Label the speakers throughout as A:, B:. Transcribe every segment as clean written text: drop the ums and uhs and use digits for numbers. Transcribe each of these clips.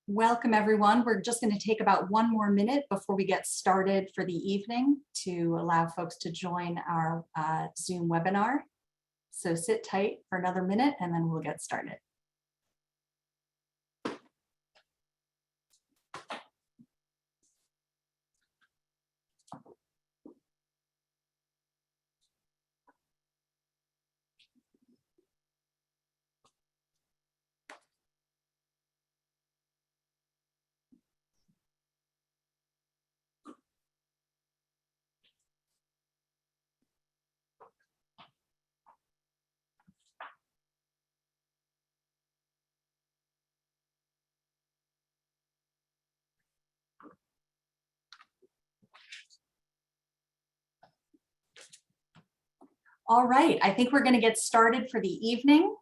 A: Welcome, everyone. We're just going to take about one more minute before we get started for the evening to allow folks to join our Zoom webinar. So sit tight for another minute and then we'll get started. All right, I think we're going to get started for the evening.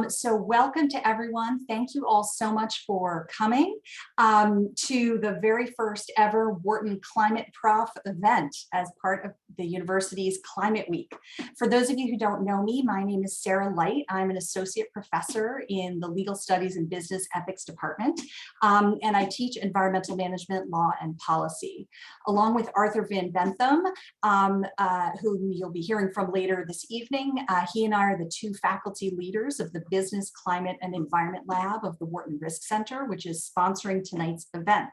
A: So welcome to everyone. Thank you all so much for coming to the very first ever Wharton Climate Prof event as part of the university's Climate Week. For those of you who don't know me, my name is Sarah Light. I'm an associate professor in the Legal Studies and Business Ethics Department, and I teach environmental management, law, and policy. Along with Arthur Ben Bentham, who you'll be hearing from later this evening. He and I are the two faculty leaders of the Business, Climate, and Environment Lab of the Wharton Risk Center, which is sponsoring tonight's event.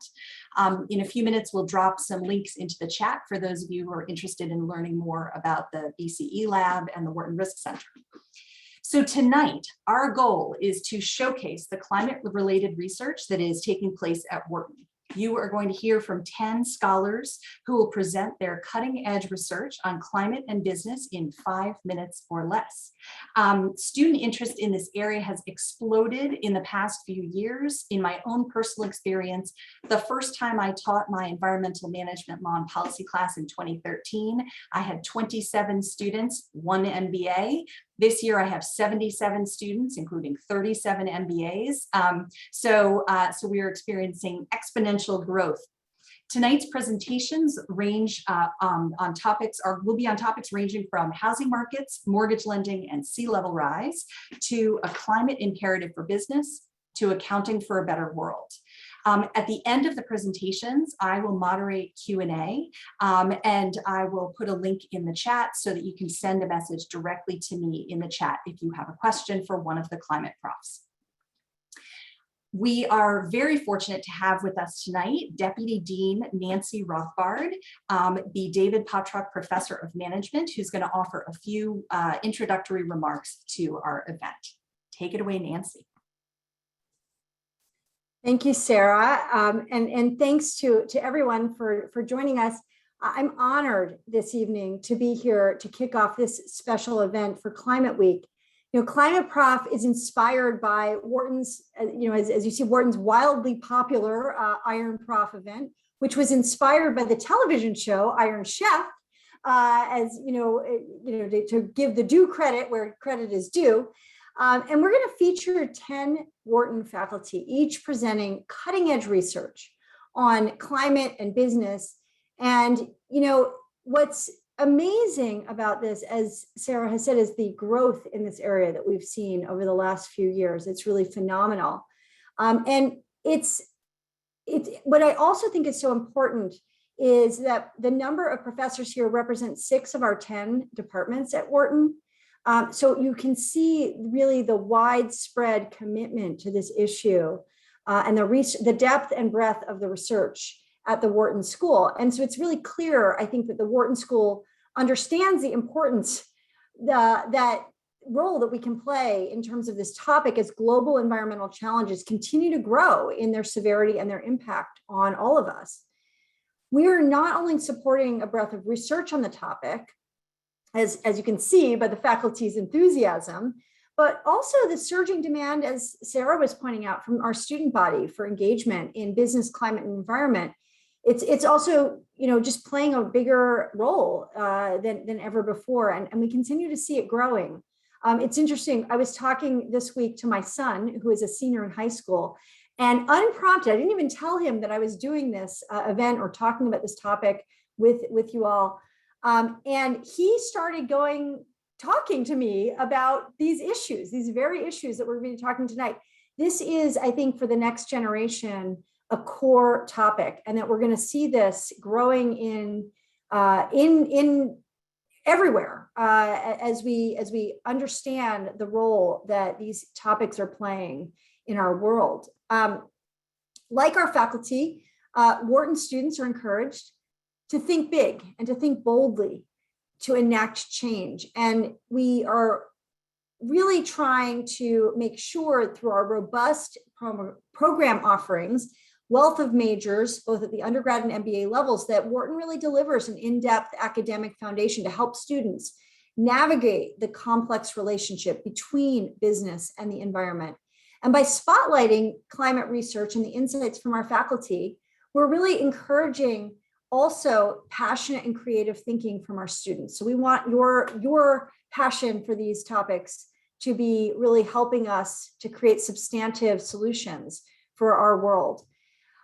A: In a few minutes, we'll drop some links into the chat for those of you who are interested in learning more about the BCE Lab and the Wharton Risk Center. So tonight, our goal is to showcase the climate-related research that is taking place at Wharton. You are going to hear from 10 scholars who will present their cutting-edge research on climate and business in 5 minutes or less. Student interest in this area has exploded in the past few years. In my own personal experience, the first time I taught my environmental management law and policy class in 2013, I had 27 students, 1 MBA. This year, I have 77 students, including 37 MBAs. So we are experiencing exponential growth. Tonight's presentations range will be on topics ranging from housing markets, mortgage lending, and sea level rise, to a climate imperative for business, to accounting for a better world. At the end of the presentations, I will moderate Q&A, and I will put a link in the chat so that you can send a message directly to me in the chat if you have a question for one of the climate profs. We are very fortunate to have with us tonight Deputy Dean Nancy Rothbard, the David Pottruck Professor of Management, who's going to offer a few introductory remarks to our event. Take it away, Nancy.
B: Thank you, Sarah, and thanks to everyone for joining us. I'm honored this evening to be here to kick off this special event for Climate Week. You know, Climate Prof is inspired by Wharton's, as you see, Wharton's wildly popular Iron Prof event, which was inspired by the television show Iron Chef, to give the due credit where credit is due. And we're going to feature 10 Wharton faculty, each presenting cutting-edge research on climate and business. And, you know, what's amazing about this, as Sarah has said, is the growth in this area that we've seen over the last few years. It's really phenomenal. And what I also think is so important is that the number of professors here represents 6 of our 10 departments at Wharton. So you can see really the widespread commitment to this issue and the depth and breadth of the research at the Wharton School. And so it's really clear, I think, that the Wharton School understands the importance, that role that we can play in terms of this topic as global environmental challenges continue to grow in their severity and their impact on all of us. We are not only supporting a breadth of research on the topic, as you can see by the faculty's enthusiasm, but also the surging demand, as Sarah was pointing out, from our student body for engagement in business, climate, and environment. It's also, just playing a bigger role than ever before, and we continue to see it growing. It's interesting. I was talking this week to my son, who is a senior in high school, and unprompted, I didn't even tell him that I was doing this event or talking about this topic with you all. And he started talking to me about these issues, these very issues that we're going to be talking tonight. this is, I think, for the next generation, a core topic, and that we're going to see this growing in everywhere as we understand the role that these topics are playing in our world. Like our faculty, Wharton students are encouraged to think big and to think boldly, to enact change. And we are really trying to make sure through our robust program offerings, wealth of majors, both at the undergrad and MBA levels, that Wharton really delivers an in-depth academic foundation to help students navigate the complex relationship between business and the environment. And by spotlighting climate research and the insights from our faculty, we're really encouraging also passionate and creative thinking from our students. So we want your passion for these topics to be really helping us to create substantive solutions for our world.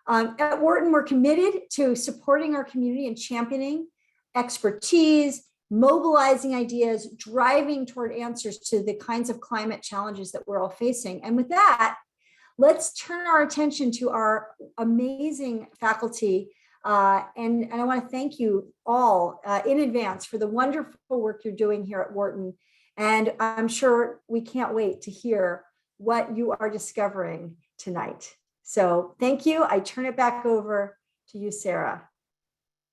B: At Wharton, we're committed to supporting our community and championing expertise, mobilizing ideas, driving toward answers to the kinds of climate challenges that we're all facing. And with that, let's turn our attention to our amazing faculty. And I want to thank you all in advance for the wonderful work you're doing here at Wharton. And I'm sure we can't wait to hear what you are discovering tonight. So thank you. I turn it back over to you, Sarah.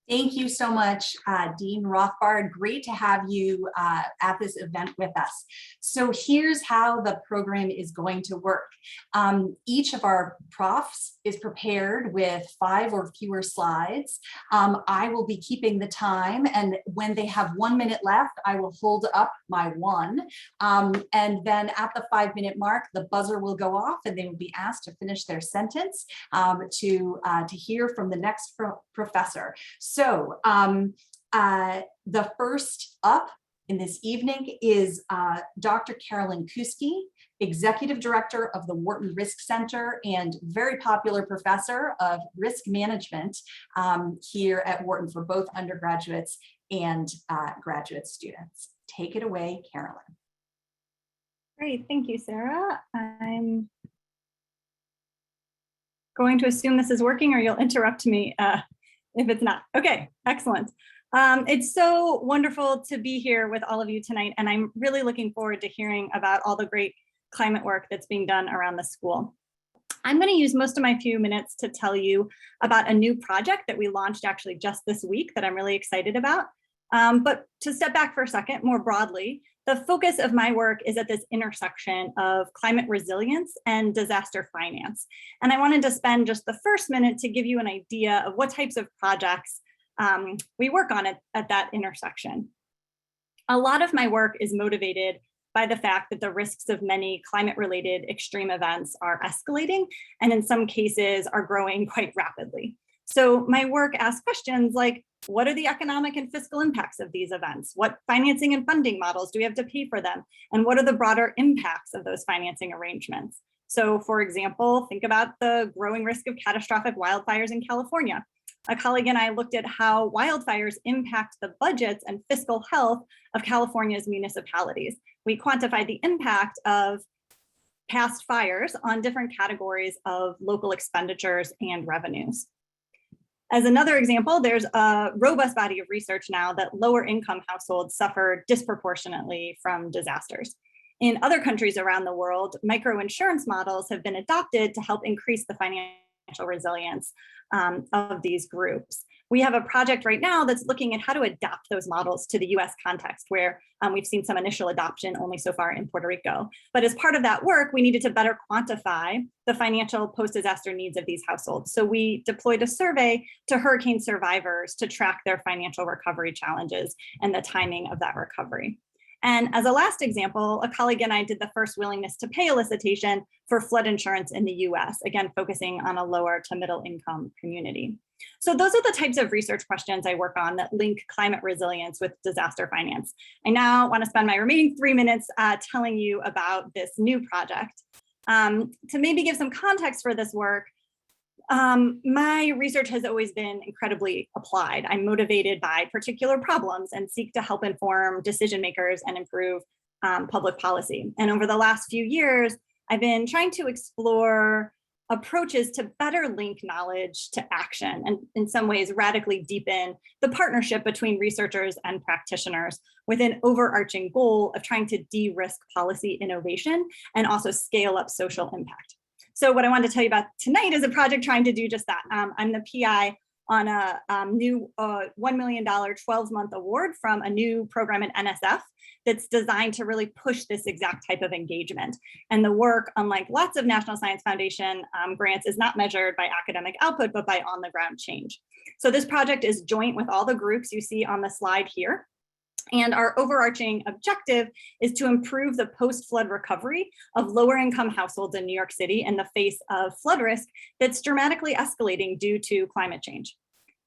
A: Thank you so much, Dean Rothbard. Great to have you at this event with us. So here's how the program is going to work. Each of our profs is prepared with 5 or fewer slides. I will be keeping the time, and when they have 1 minute left, I will hold up my 1. And then at the 5-minute mark, the buzzer will go off and they will be asked to finish their sentence to hear from the next professor. So the first up in this evening is Dr. Carolyn Kuski, Executive Director of the Wharton Risk Center and very popular professor of risk management here at Wharton for both undergraduates and graduate students. Take it away, Carolyn.
C: Great, thank you, Sarah. I'm going to assume this is working, or you'll interrupt me if it's not. Okay, excellent. It's so wonderful to be here with all of you tonight, and I'm really looking forward to hearing about all the great climate work that's being done around the school. I'm going to use most of my few minutes to tell you about a new project that we launched actually just this week that I'm really excited about. But to step back for a second, more broadly, the focus of my work is at this intersection of climate resilience and disaster finance. And I wanted to spend just the first minute to give you an idea of what types of projects we work on at that intersection. A lot of my work is motivated by the fact that the risks of many climate-related extreme events are escalating, and in some cases are growing quite rapidly. So my work asks questions like, what are the economic and fiscal impacts of these events? What financing and funding models do we have to pay for them? And what are the broader impacts of those financing arrangements? So for example, think about the growing risk of catastrophic wildfires in California. A colleague and I looked at how wildfires impact the budgets and fiscal health of California's municipalities. We quantified the impact of past fires on different categories of local expenditures and revenues. As another example, there's a robust body of research now that lower income households suffer disproportionately from disasters. In other countries around the world, microinsurance models have been adopted to help increase the financial resilience of these groups. We have a project right now that's looking at how to adapt those models to the US context, where we've seen some initial adoption only so far in Puerto Rico. But as part of that work, we needed to better quantify the financial post-disaster needs of these households. So we deployed a survey to hurricane survivors to track their financial recovery challenges and the timing of that recovery. And as a last example, a colleague and I did the first willingness to pay elicitation for flood insurance in the US, again, focusing on a lower to middle income community. So those are the types of research questions I work on that link climate resilience with disaster finance. I now want to spend my remaining 3 minutes telling you about this new project. To maybe give some context for this work, my research has always been incredibly applied. I'm motivated by particular problems and seek to help inform decision makers and improve public policy. And over the last few years, I've been trying to explore approaches to better link knowledge to action and in some ways radically deepen the partnership between researchers and practitioners with an overarching goal of trying to de-risk policy innovation and also scale up social impact. So what I wanted to tell you about tonight is a project trying to do just that. I'm the PI on a new $1 million 12-month award from a new program at NSF that's designed to really push this exact type of engagement. And the work, unlike lots of National Science Foundation grants, is not measured by academic output, but by on-the-ground change. So this project is joint with all the groups you see on the slide here. And our overarching objective is to improve the post-flood recovery of lower income households in New York City in the face of flood risk that's dramatically escalating due to climate change.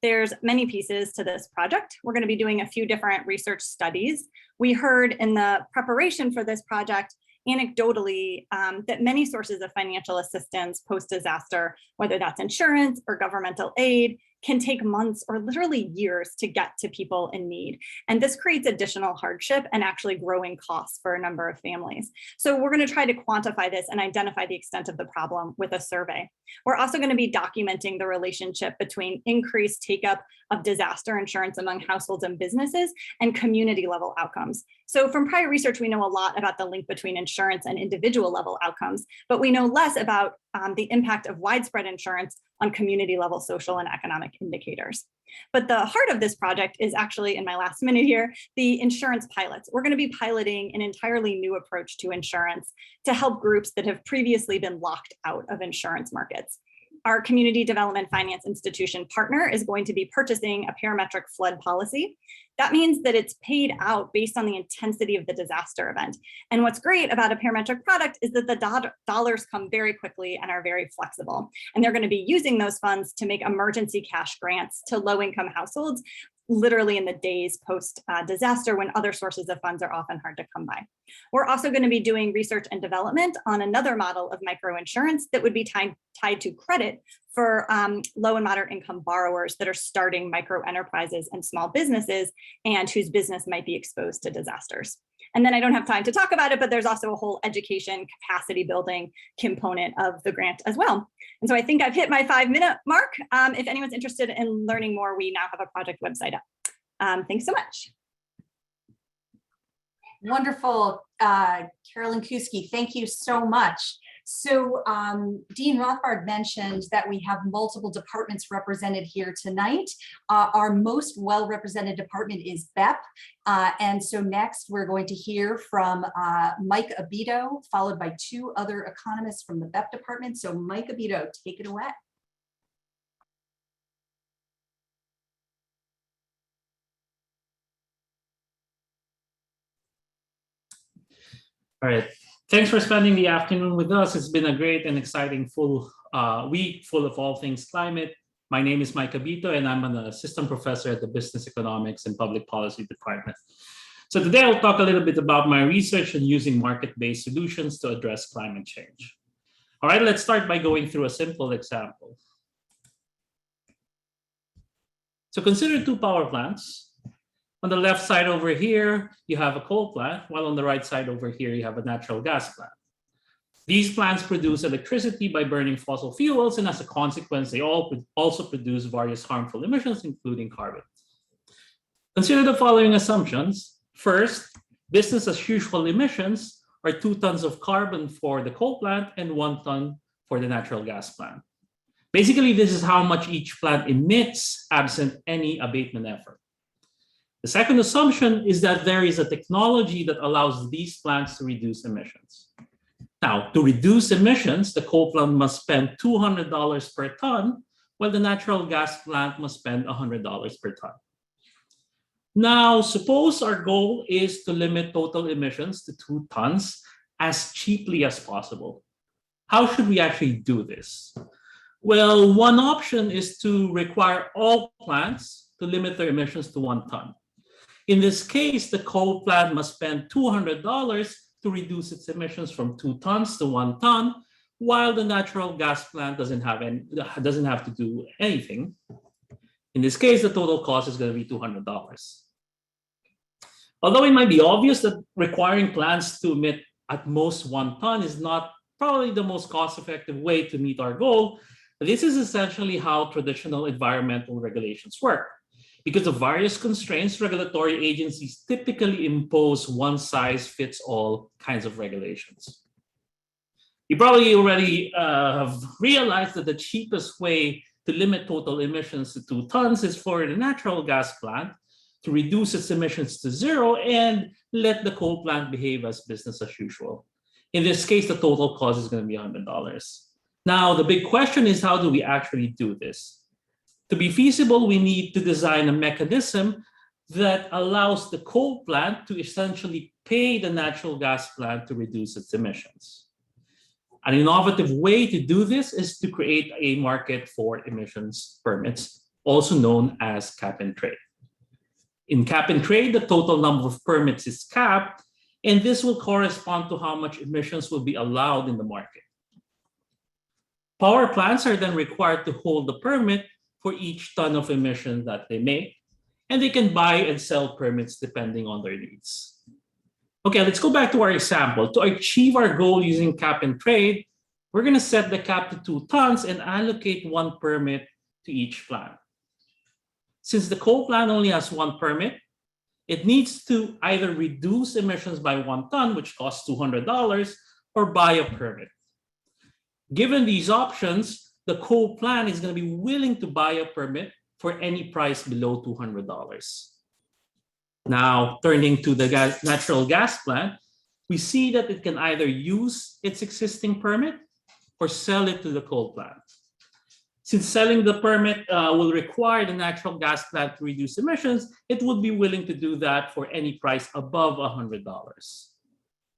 C: There's many pieces to this project. We're going to be doing a few different research studies. We heard in the preparation for this project anecdotally that many sources of financial assistance post-disaster, whether that's insurance or governmental aid, can take months or literally years to get to people in need. And this creates additional hardship and actually growing costs for a number of families. So we're going to try to quantify this and identify the extent of the problem with a survey. We're also going to be documenting the relationship between increased take-up of disaster insurance among households and businesses and community level outcomes. So from prior research, we know a lot about the link between insurance and individual level outcomes, but we know less about the impact of widespread insurance on community level social and economic indicators. But the heart of this project is actually, in my last minute here, the insurance pilots. We're going to be piloting an entirely new approach to insurance to help groups that have previously been locked out of insurance markets. Our community development finance institution partner is going to be purchasing a parametric flood policy. That means that it's paid out based on the intensity of the disaster event. And what's great about a parametric product is that the dollars come very quickly and are very flexible. And they're going to be using those funds to make emergency cash grants to low-income households, literally in the days post-disaster when other sources of funds are often hard to come by. We're also going to be doing research and development on another model of microinsurance that would be tied to credit for low and moderate income borrowers that are starting micro enterprises and small businesses and whose business might be exposed to disasters. And then I don't have time to talk about it, but there's also a whole education capacity building component of the grant as well. And so I think I've hit my 5-minute mark. If anyone's interested in learning more, we now have a project website up. Thanks so much.
A: Wonderful, Carolyn Kuski, thank you so much. So Dean Rothbard mentioned that we have multiple departments represented here tonight. Our most well-represented department is BEP. And so next we're going to hear from Mike Abito, followed by 2 other economists from the BEP department. So Mike Abito, take it away.
D: All right. Thanks for spending the afternoon with us. It's been a great and exciting full week full of all things climate. My name is Mike Abito, and I'm an assistant professor at the Business Economics and Public Policy Department. So today I'll talk a little bit about my research and using market-based solutions to address climate change. All right, let's start by going through a simple example. So consider 2 power plants. On the left side over here, you have a coal plant, while on the right side over here, you have a natural gas plant. These plants produce electricity by burning fossil fuels, and as a consequence, they all also produce various harmful emissions, including carbon. Consider the following assumptions. First, business as usual emissions are 2 tons of carbon for the coal plant and 1 ton for the natural gas plant. Basically, this is how much each plant emits absent any abatement effort. The second assumption is that there is a technology that allows these plants to reduce emissions. Now, to reduce emissions, the coal plant must spend $200 per ton, while the natural gas plant must spend $100 per ton. Now, suppose our goal is to limit total emissions to 2 tons as cheaply as possible. How should we actually do this? Well, one option is to require all plants to limit their emissions to 1 ton. In this case, the coal plant must spend $200 to reduce its emissions from 2 tons to 1 ton, while the natural gas plant doesn't have to do anything. In this case, the total cost is going to be $200. Although it might be obvious that requiring plants to emit at most 1 ton is not probably the most cost-effective way to meet our goal, this is essentially how traditional environmental regulations work. Because of various constraints, regulatory agencies typically impose one-size-fits-all kinds of regulations. You probably already have realized that the cheapest way to limit total emissions to 2 tons is for the natural gas plant to reduce its emissions to 0 and let the coal plant behave as business as usual. In this case, the total cost is going to be $100. Now, the big question is, how do we actually do this? To be feasible, we need to design a mechanism that allows the coal plant to essentially pay the natural gas plant to reduce its emissions. An innovative way to do this is to create a market for emissions permits, also known as cap and trade. In cap and trade, the total number of permits is capped, and this will correspond to how much emissions will be allowed in the market. Power plants are then required to hold the permit for each ton of emission that they make, and they can buy and sell permits depending on their needs. Okay, let's go back to our example. To achieve our goal using cap and trade, we're going to set the cap to 2 tons and allocate 1 permit to each plant. Since the coal plant only has 1 permit, it needs to either reduce emissions by 1 ton, which costs $200, or buy a permit. Given these options, the coal plant is going to be willing to buy a permit for any price below $200. Now, turning to the natural gas plant, we see that it can either use its existing permit or sell it to the coal plant. Since selling the permit will require the natural gas plant to reduce emissions, it would be willing to do that for any price above $100.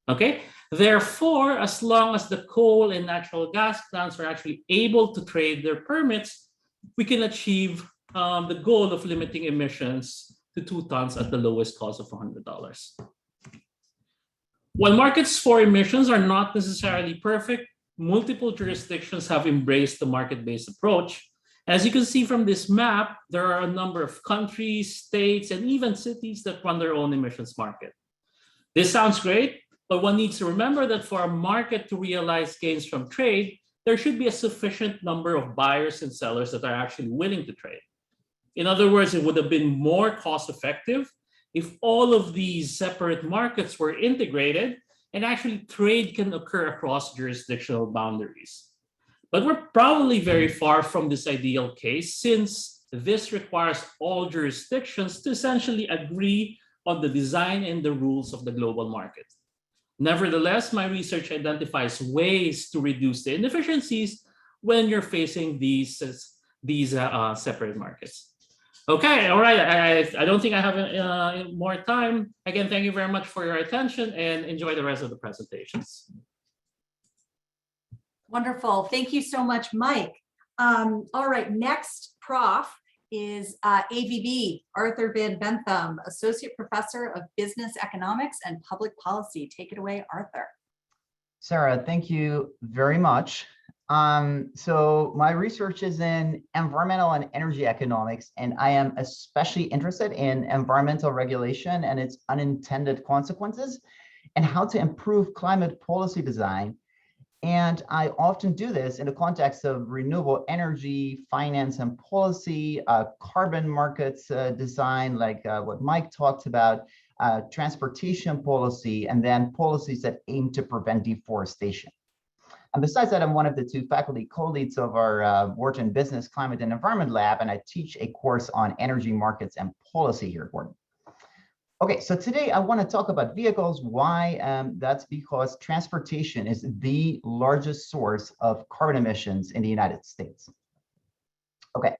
D: Okay? Therefore, as long as the coal and natural gas plants are actually able to trade their permits, we can achieve the goal of limiting emissions to 2 tons at the lowest cost of $100. While markets for emissions are not necessarily perfect, multiple jurisdictions have embraced the market-based approach. As you can see from this map, there are a number of countries, states, and even cities that run their own emissions market. This sounds great, but one needs to remember that for a market to realize gains from trade, there should be a sufficient number of buyers and sellers that are actually willing to trade. In other words, it would have been more cost-effective if all of these separate markets were integrated and actually trade can occur across jurisdictional boundaries. But we're probably very far from this ideal case, since this requires all jurisdictions to essentially agree on the design and the rules of the global market. Nevertheless, my research identifies ways to reduce the inefficiencies when you're facing these separate markets. Okay, all right. I don't think I have more time. Again, thank you very much for your attention and enjoy the rest of the presentations.
A: Wonderful. Thank you so much, Mike. All right, next Prof is ABB, Arthur Ben Bentham, Associate Professor of Business Economics and Public Policy. Take it away, Arthur.
E: Sarah, thank you very much. So my research is in environmental and energy economics, and I am especially interested in environmental regulation and its unintended consequences and how to improve climate policy design. And I often do this in the context of renewable energy, finance and policy, carbon markets design, like what Mike talked about, transportation policy, and then policies that aim to prevent deforestation. And besides that, I'm one of the 2 faculty co-leads of our Wharton Business, Climate and Environment Lab, and I teach a course on energy markets and policy here at Wharton. Okay, so today I want to talk about vehicles. Why? That's because transportation is the largest source of carbon emissions in the United States. Okay,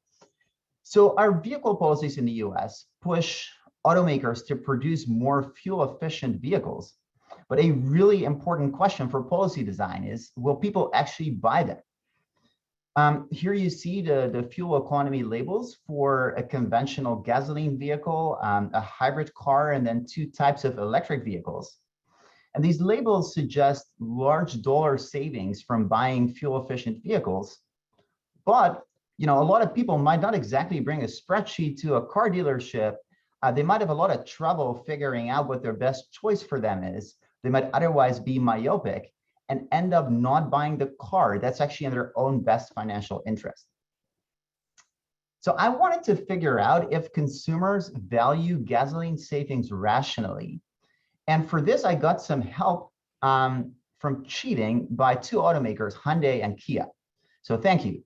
E: so our vehicle policies in the US push automakers to produce more fuel-efficient vehicles. But a really important question for policy design is, will people actually buy them? Here you see the fuel economy labels for a conventional gasoline vehicle, a hybrid car, and then 2 types of electric vehicles. And these labels suggest large dollar savings from buying fuel-efficient vehicles. But a lot of people might not exactly bring a spreadsheet to a car dealership. They might have a lot of trouble figuring out what their best choice for them is. They might otherwise be myopic. and end up not buying the car that's actually in their own best financial interest. So I wanted to figure out if consumers value gasoline savings rationally. And for this, I got some help from cheating by two automakers, Hyundai and Kia. So thank you.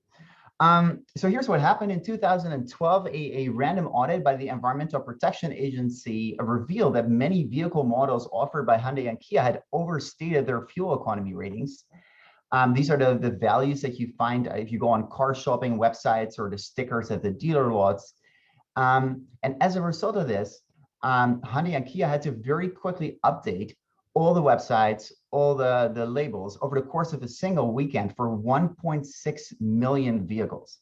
E: So here's what happened in 2012. A random audit by the Environmental Protection Agency revealed that many vehicle models offered by Hyundai and Kia had overstated their fuel economy ratings. These are the values that you find if you go on car shopping websites or the stickers at the dealer lots. And as a result of this, Hyundai and Kia had to very quickly update all the websites, all the labels over the course of a single weekend for 1.6 million vehicles.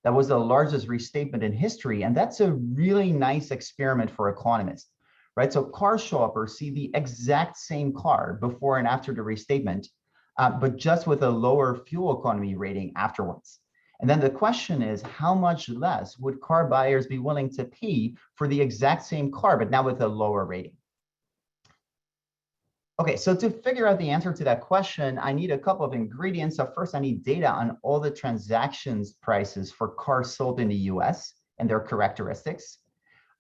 E: That was the largest restatement in history. And that's a really nice experiment for economists, right? So car shoppers see the exact same car before and after the restatement, but just with a lower fuel economy rating afterwards. And then the question is, how much less would car buyers be willing to pay for the exact same car, but now with a lower rating? Okay, so to figure out the answer to that question, I need a couple of ingredients. So first, I need data on all the transactions prices for cars sold in the US and their characteristics.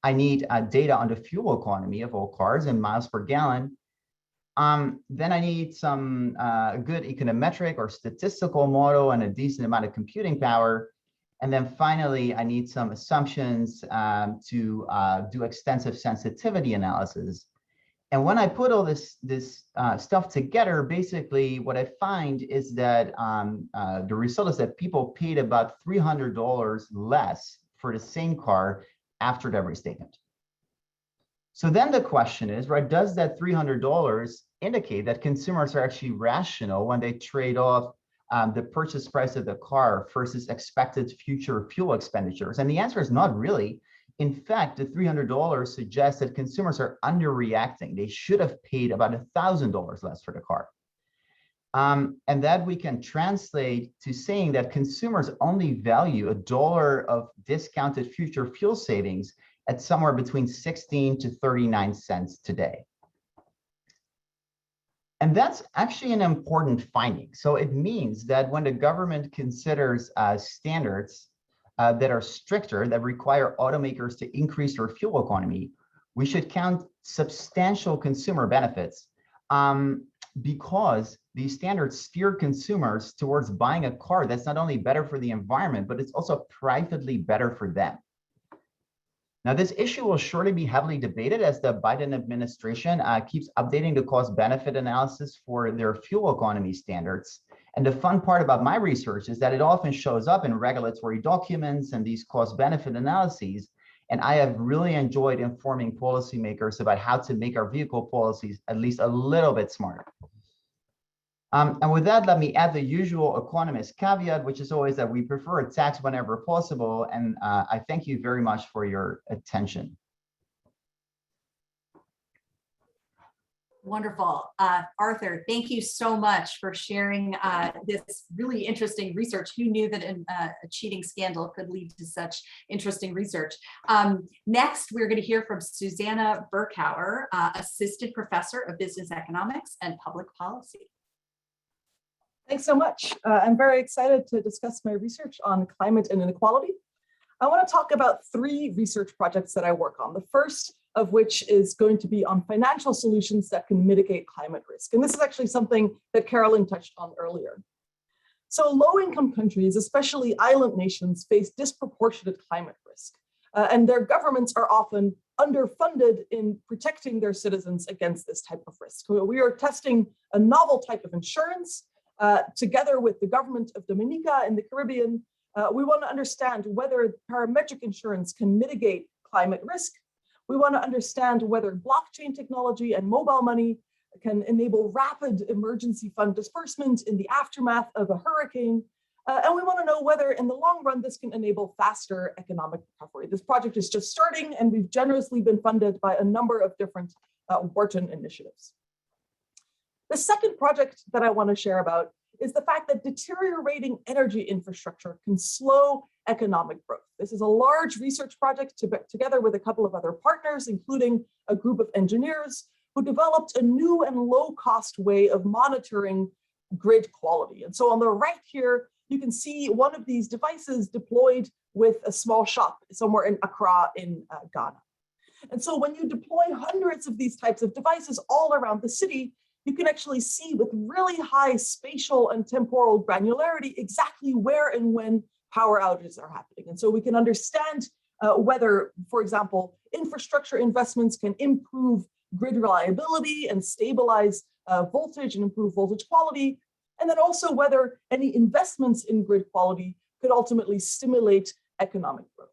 E: I need data on the fuel economy of all cars in miles per gallon. Then I need some good econometric or statistical model and a decent amount of computing power. And then finally, I need some assumptions to do extensive sensitivity analysis. And when I put all this stuff together, basically what I find is that the result is that people paid about $300 less for the same car after that restatement. So then the question is, right, does that $300 indicate that consumers are actually rational when they trade off the purchase price of the car versus expected future fuel expenditures? And the answer is not really. In fact, the $300 suggests that consumers are underreacting. They should have paid about $1,000 less for the car. And that we can translate to saying that consumers only value $1 of discounted future fuel savings at somewhere between 16 to 39 cents today. And that's actually an important finding. So it means that when the government considers standards that are stricter, that require automakers to increase their fuel economy, we should count substantial consumer benefits because these standards steer consumers towards buying a car that's not only better for the environment, but it's also privately better for them. Now, this issue will surely be heavily debated as the Biden administration keeps updating the cost-benefit analysis for their fuel economy standards. And the fun part about my research is that it often shows up in regulatory documents and these cost-benefit analyses. And I have really enjoyed informing policymakers about how to make our vehicle policies at least a little bit smarter. And with that, let me add the usual economist caveat, which is always that we prefer a tax whenever possible. And I thank you very much for your attention.
A: Wonderful. Arthur, thank you so much for sharing this really interesting research. Who knew that a cheating scandal could lead to such interesting research? Next, we're going to hear from Susannah Burkhauer, Assistant Professor of Business Economics and Public Policy.
F: Thanks so much. I'm very excited to discuss my research on climate and inequality. I want to talk about 3 research projects that I work on. The first of which is going to be on financial solutions that can mitigate climate risk. And this is actually something that Carolyn touched on earlier. So low-income countries, especially island nations, face disproportionate climate risk. And their governments are often underfunded in protecting their citizens against this type of risk. We are testing a novel type of insurance together with the government of Dominica in the Caribbean. We want to understand whether parametric insurance can mitigate climate risk. We want to understand whether blockchain technology and mobile money can enable rapid emergency fund disbursement in the aftermath of a hurricane. And we want to know whether in the long run, this can enable faster economic recovery. This project is just starting, and we've generously been funded by a number of different Wharton initiatives. The second project that I want to share about is the fact that deteriorating energy infrastructure can slow economic growth. This is a large research project together with a couple of other partners, including a group of engineers who developed a new and low-cost way of monitoring grid quality. And so on the right here, you can see one of these devices deployed with a small shop somewhere in Accra in Ghana. And so when you deploy hundreds of these types of devices all around the city, you can actually see with really high spatial and temporal granularity exactly where and when power outages are happening. And so we can understand whether, for example, infrastructure investments can improve grid reliability and stabilize voltage and improve voltage quality, and then also whether any investments in grid quality could ultimately stimulate economic growth.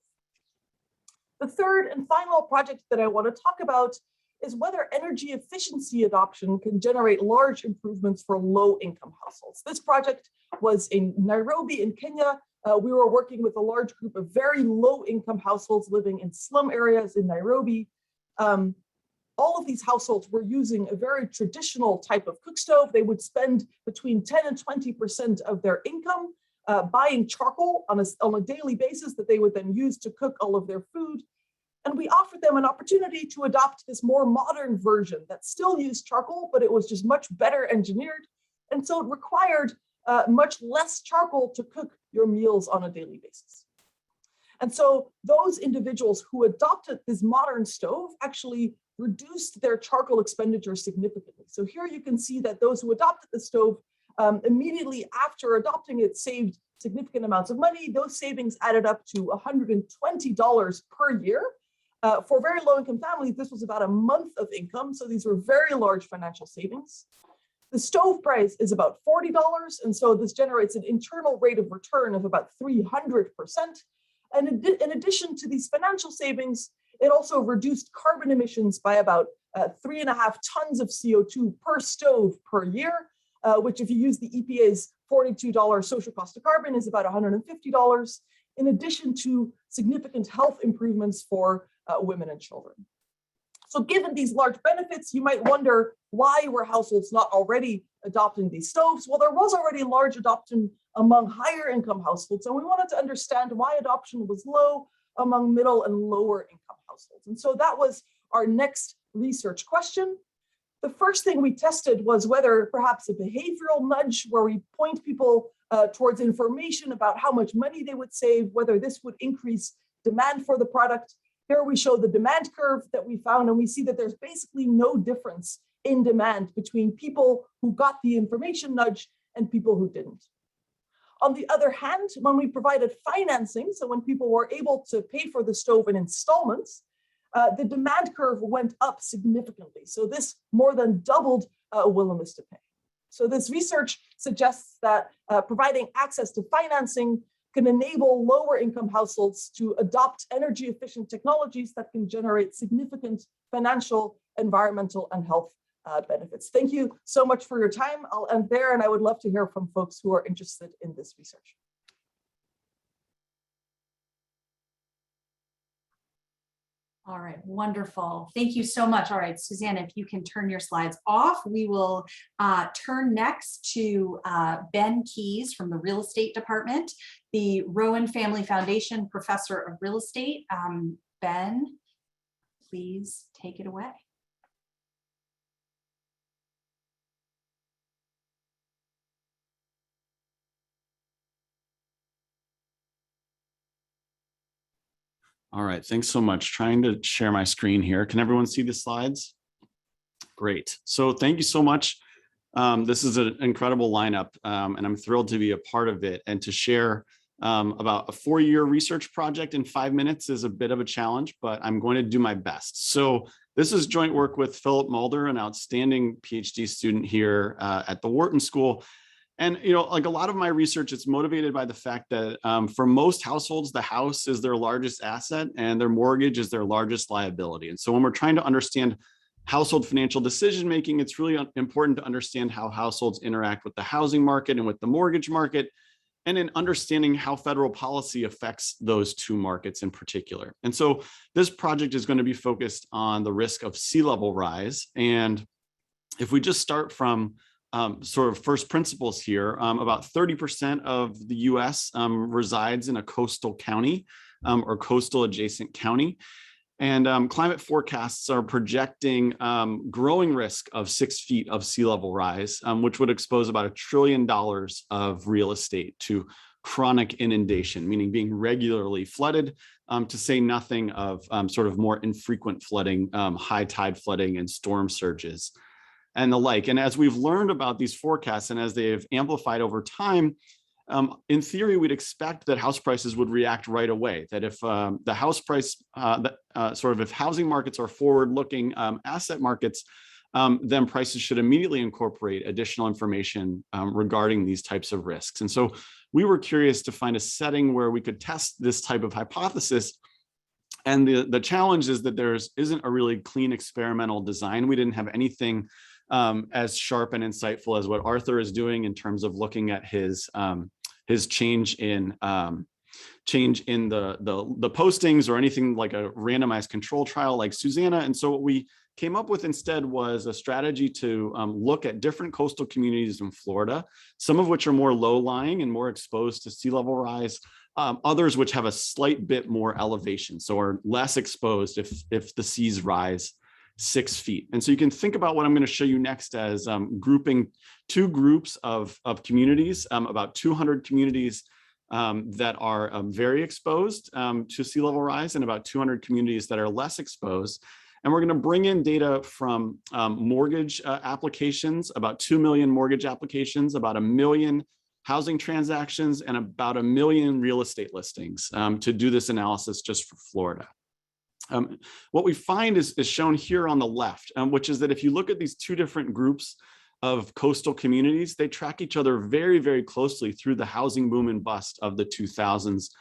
F: The third and final project that I want to talk about is whether energy efficiency adoption can generate large improvements for low-income households. This project was in Nairobi in Kenya. We were working with a large group of very low-income households living in slum areas in Nairobi. All of these households were using a very traditional type of cook stove. They would spend between 10 and 20% of their income buying charcoal on a daily basis that they would then use to cook all of their food. And we offered them an opportunity to adopt this more modern version that still used charcoal, but it was just much better engineered. And so it required much less charcoal to cook your meals on a daily basis. And so those individuals who adopted this modern stove actually reduced their charcoal expenditure significantly. So here you can see that those who adopted the stove immediately after adopting it saved significant amounts of money. Those savings added up to $120 per year. For very low-income families, this was about a month of income. So these were very large financial savings. The stove price is about $40. And so this generates an internal rate of return of about 300%. And in addition to these financial savings, it also reduced carbon emissions by about 3.5 tons of CO2 per stove per year, which if you use the EPA's $42 social cost of carbon is about $150, in addition to significant health improvements for women and children. So given these large benefits, you might wonder, why were households not already adopting these stoves? Well, there was already large adoption among higher income households, and we wanted to understand why adoption was low among middle and lower income households. And so that was our next research question. The first thing we tested was whether perhaps a behavioral nudge, where we point people towards information about how much money they would save, whether this would increase demand for the product. Here we show the demand curve that we found, and we see that there's basically no difference in demand between people who got the information nudge and people who didn't. On the other hand, when we provided financing, so when people were able to pay for the stove in installments, the demand curve went up significantly. So this more than doubled willingness to pay. So this research suggests that providing access to financing can enable lower income households to adopt energy efficient technologies that can generate significant financial, environmental, and health benefits. Thank you so much for your time. I'll end there, and I would love to hear from folks who are interested in this research.
A: All right, wonderful. Thank you so much. All right, Susanna, if you can turn your slides off, we will turn next to Ben Keys from the Real Estate Department, the Rowan Family Foundation Professor of Real Estate. Ben, please take it away.
G: All right, thanks so much. Trying to share my screen here. Can everyone see the slides? Great. So thank you so much. This is an incredible lineup, and I'm thrilled to be a part of it and to share about a 4-year research project in 5 minutes is a bit of a challenge, but I'm going to do my best. So this is joint work with Philip Mulder, an outstanding PhD student here at the Wharton School. And, you know, like a lot of my research, it's motivated by the fact that for most households, the house is their largest asset and their mortgage is their largest liability. And so when we're trying to understand household financial decision-making, it's really important to understand how households interact with the housing market and with the mortgage market, and in understanding how federal policy affects those two markets in particular. And so this project is going to be focused on the risk of sea level rise. And if we just start from sort of first principles here, about 30% of the US resides in a coastal county or coastal adjacent county. And climate forecasts are projecting growing risk of 6 feet of sea level rise, which would expose about $1 trillion of real estate to chronic inundation, meaning being regularly flooded, to say nothing of sort of more infrequent flooding, high tide flooding and storm surges and the like. And as we've learned about these forecasts and as they have amplified over time, in theory, we'd expect that house prices would react right away, that if the house price, if housing markets are forward-looking asset markets, then prices should immediately incorporate additional information regarding these types of risks. And so we were curious to find a setting where we could test this type of hypothesis. And the challenge is that there isn't a really clean experimental design. We didn't have anything as sharp and insightful as what Arthur is doing in terms of looking at his change in the postings or anything like a randomized control trial like Susanna. And so what we came up with instead was a strategy to look at different coastal communities in Florida, some of which are more low-lying and more exposed to sea level rise, others which have a slight bit more elevation, so are less exposed if the seas rise 6 feet. And so you can think about what I'm going to show you next as grouping two groups of communities, about 200 communities that are very exposed to sea level rise and about 200 communities that are less exposed. And we're going to bring in data from mortgage applications, about 2 million mortgage applications, about 1 million housing transactions, and about 1 million real estate listings to do this analysis just for Florida. What we find is shown here on the left, which is that if you look at these two different groups of coastal communities, they track each other very, very closely through the housing boom and bust of the 2000s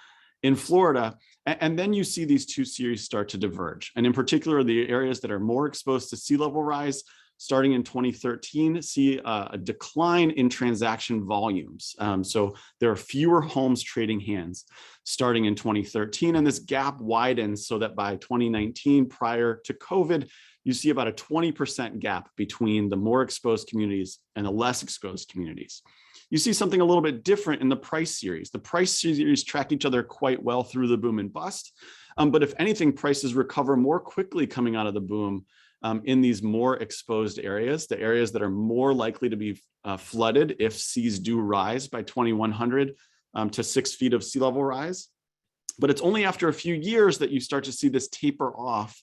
G: in Florida. And then you see these two series start to diverge. And in particular, the areas that are more exposed to sea level rise, starting in 2013, see a decline in transaction volumes. So there are fewer homes trading hands starting in 2013, and this gap widens so that by 2019, prior to COVID, you see about a 20% gap between the more exposed communities and the less exposed communities. You see something a little bit different in the price series. The price series track each other quite well through the boom and bust, but if anything, prices recover more quickly coming out of the boom in these more exposed areas, the areas that are more likely to be flooded if seas do rise by 2100 to 6 feet of sea level rise. But it's only after a few years that you start to see this taper off.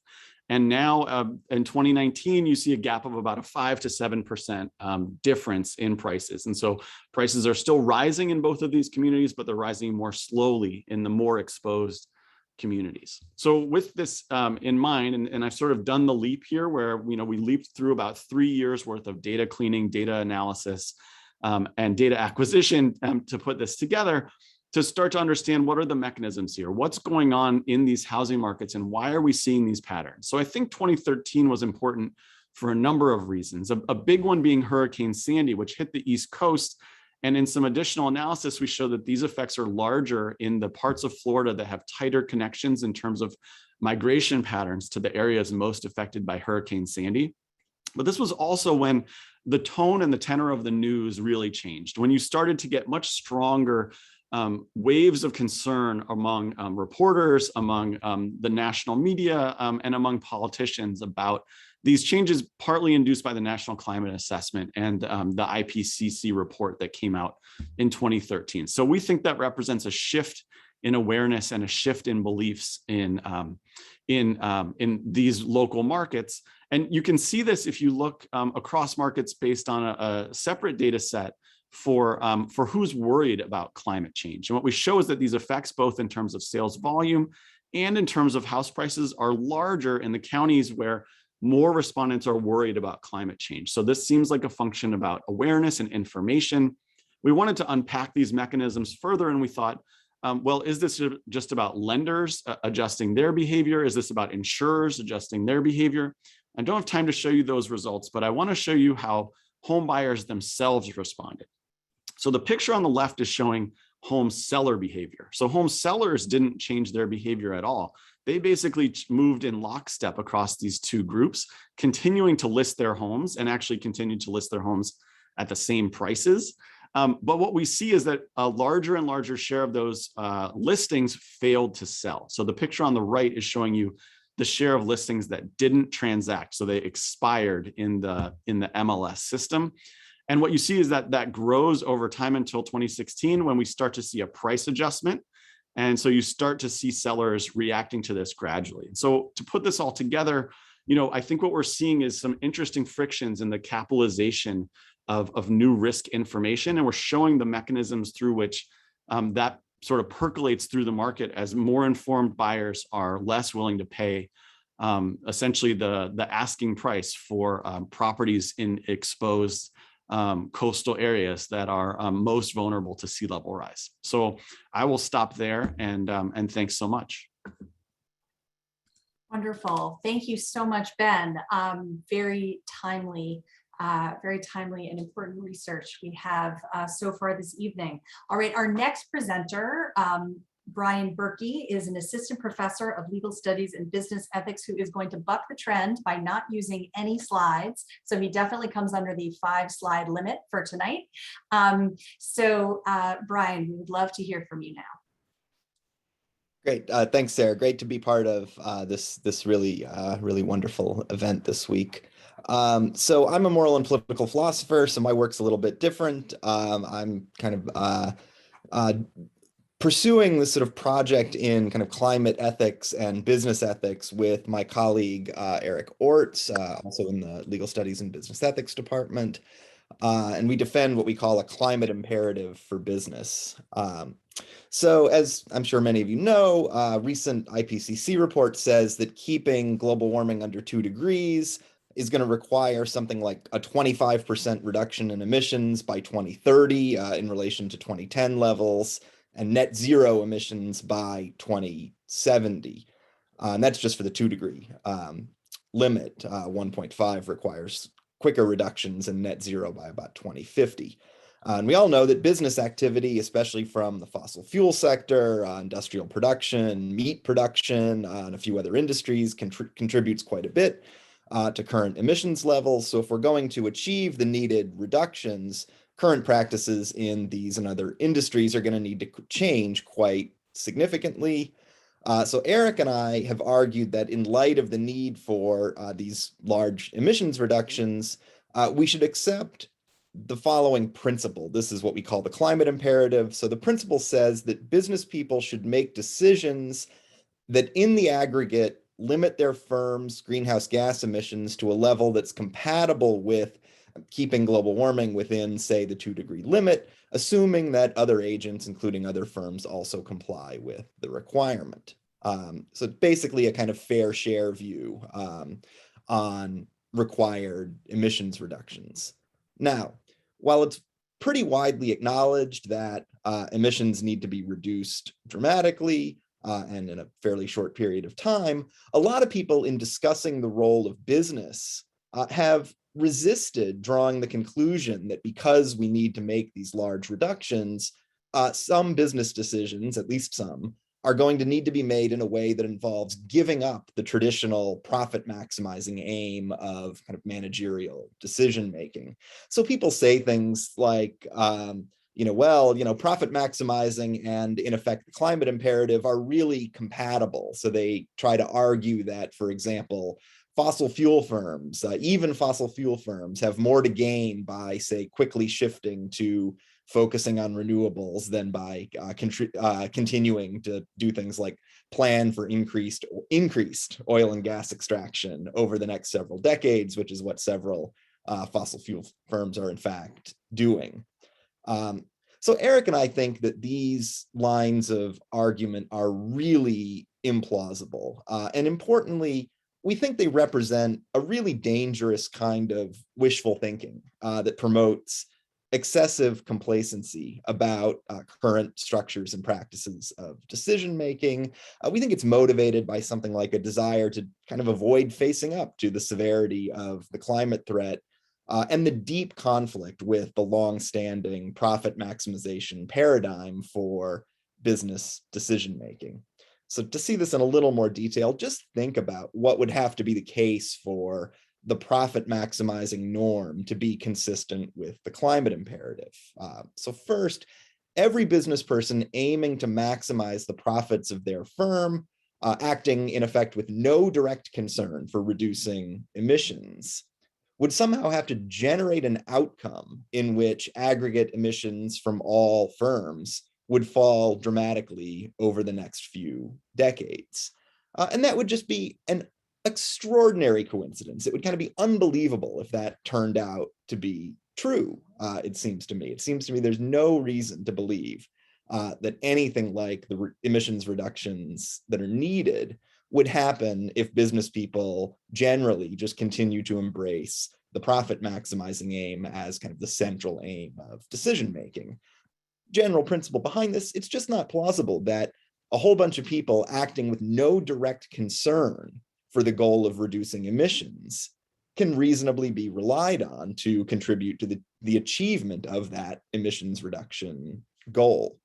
G: And now in 2019, you see a gap of about a 5 to 7% difference in prices. And so prices are still rising in both of these communities, but they're rising more slowly in the more exposed communities. So with this in mind, and I've sort of done the leap here where we leaped through about 3 years worth of data cleaning, data analysis, and data acquisition to put this together, to start to understand what are the mechanisms here, what's going on in these housing markets, and why are we seeing these patterns. So I think 2013 was important for a number of reasons. A big one being Hurricane Sandy, which hit the East Coast. And in some additional analysis, we show that these effects are larger in the parts of Florida that have tighter connections in terms of migration patterns to the areas most affected by Hurricane Sandy. But this was also when the tone and the tenor of the news really changed, when you started to get much stronger waves of concern among reporters, among the national media, and among politicians about these changes, partly induced by the National Climate Assessment and the IPCC report that came out in 2013. So we think that represents a shift in awareness and a shift in beliefs in these local markets. And you can see this if you look across markets based on a separate data set for who's worried about climate change. And what we show is that these effects, both in terms of sales volume and in terms of house prices, are larger in the counties where more respondents are worried about climate change. So this seems like a function about awareness and information. We wanted to unpack these mechanisms further, and we thought, well, is this just about lenders adjusting their behavior? Is this about insurers adjusting their behavior? I don't have time to show you those results, but I want to show you how home buyers themselves responded. So the picture on the left is showing home seller behavior. So home sellers didn't change their behavior at all. They basically moved in lockstep across these two groups, continuing to list their homes and actually continued to list their homes at the same prices. But what we see is that a larger and larger share of those listings failed to sell. So the picture on the right is showing you the share of listings that didn't transact. So they expired in the MLS system. And what you see is that grows over time until 2016, when we start to see a price adjustment. And so you start to see sellers reacting to this gradually. And so to put this all together, I think what we're seeing is some interesting frictions in the capitalization of new risk information. And we're showing the mechanisms through which that sort of percolates through the market as more informed buyers are less willing to pay essentially the asking price for properties in exposed coastal areas that are most vulnerable to sea level rise. So I will stop there, and thanks so much.
A: Wonderful. Thank you so much, Ben. Very timely and important research we have so far this evening. All right, our next presenter, Brian Berkey, is an assistant professor of legal studies and business ethics who is going to buck the trend by not using any slides. So he definitely comes under the 5-slide limit for tonight. Brian, we would love to hear from you now.
H: Great. Thanks, Sarah. Great to be part of this really wonderful event this week. So I'm a moral and political philosopher, so my work's a little bit different. I'm kind of pursuing this sort of project in kind of climate ethics and business ethics with my colleague, Eric Orts, also in the Legal Studies and Business Ethics Department. And we defend what we call a climate imperative for business. So as I'm sure many of you know, a recent IPCC report says that keeping global warming under 2 degrees is going to require something like a 25% reduction in emissions by 2030 in relation to 2010 levels, and net zero emissions by 2070. And that's just for the 2 degree limit. 1.5 requires quicker reductions in net zero by about 2050. And we all know that business activity, especially from the fossil fuel sector, industrial production, meat production, and a few other industries contributes quite a bit to current emissions levels. So if we're going to achieve the needed reductions, current practices in these and other industries are going to need to change quite significantly. So Eric and I have argued that in light of the need for these large emissions reductions, we should accept the following principle. This is what we call the climate imperative. So the principle says that business people should make decisions that in the aggregate limit their firm's greenhouse gas emissions to a level that's compatible with keeping global warming within, say, the 2 degree limit, assuming that other agents, including other firms, also comply with the requirement. So basically a kind of fair share view on required emissions reductions. Now, while it's pretty widely acknowledged that emissions need to be reduced dramatically and in a fairly short period of time, a lot of people in discussing the role of business have resisted drawing the conclusion that because we need to make these large reductions, some business decisions, at least some, are going to need to be made in a way that involves giving up the traditional profit maximizing aim of kind of managerial decision making. So people say things like, profit maximizing and in effect the climate imperative are really compatible. So they try to argue that, for example, fossil fuel firms, even fossil fuel firms, have more to gain by, say, quickly shifting to focusing on renewables than by continuing to do things like plan for increased oil and gas extraction over the next several decades, which is what several fossil fuel firms are in fact doing. So Eric and I think that these lines of argument are really implausible. And importantly, we think they represent a really dangerous kind of wishful thinking that promotes excessive complacency about current structures and practices of decision-making. We think it's motivated by something like a desire to kind of avoid facing up to the severity of the climate threat and the deep conflict with the long-standing profit maximization paradigm for business decision-making. So to see this in a little more detail, just think about what would have to be the case for the profit maximizing norm to be consistent with the climate imperative. So first, every business person aiming to maximize the profits of their firm acting in effect with no direct concern for reducing emissions, would somehow have to generate an outcome in which aggregate emissions from all firms would fall dramatically over the next few decades. And that would just be an extraordinary coincidence. It would kind of be unbelievable if that turned out to be true, it seems to me. It seems to me there's no reason to believe that anything like the emissions reductions that are needed would happen if business people generally just continue to embrace the profit maximizing aim as kind of the central aim of decision making. General principle behind this, it's just not plausible that a whole bunch of people acting with no direct concern for the goal of reducing emissions can reasonably be relied on to contribute to the achievement of that emissions reduction goal.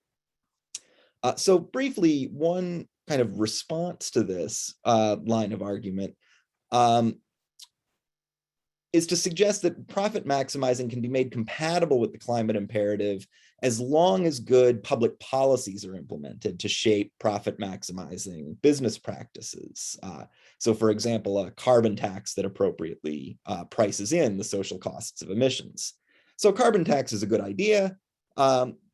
H: So briefly, one kind of response to this line of argument is to suggest that profit maximizing can be made compatible with the climate imperative as long as good public policies are implemented to shape profit maximizing business practices. So for example, a carbon tax that appropriately prices in the social costs of emissions. So carbon tax is a good idea.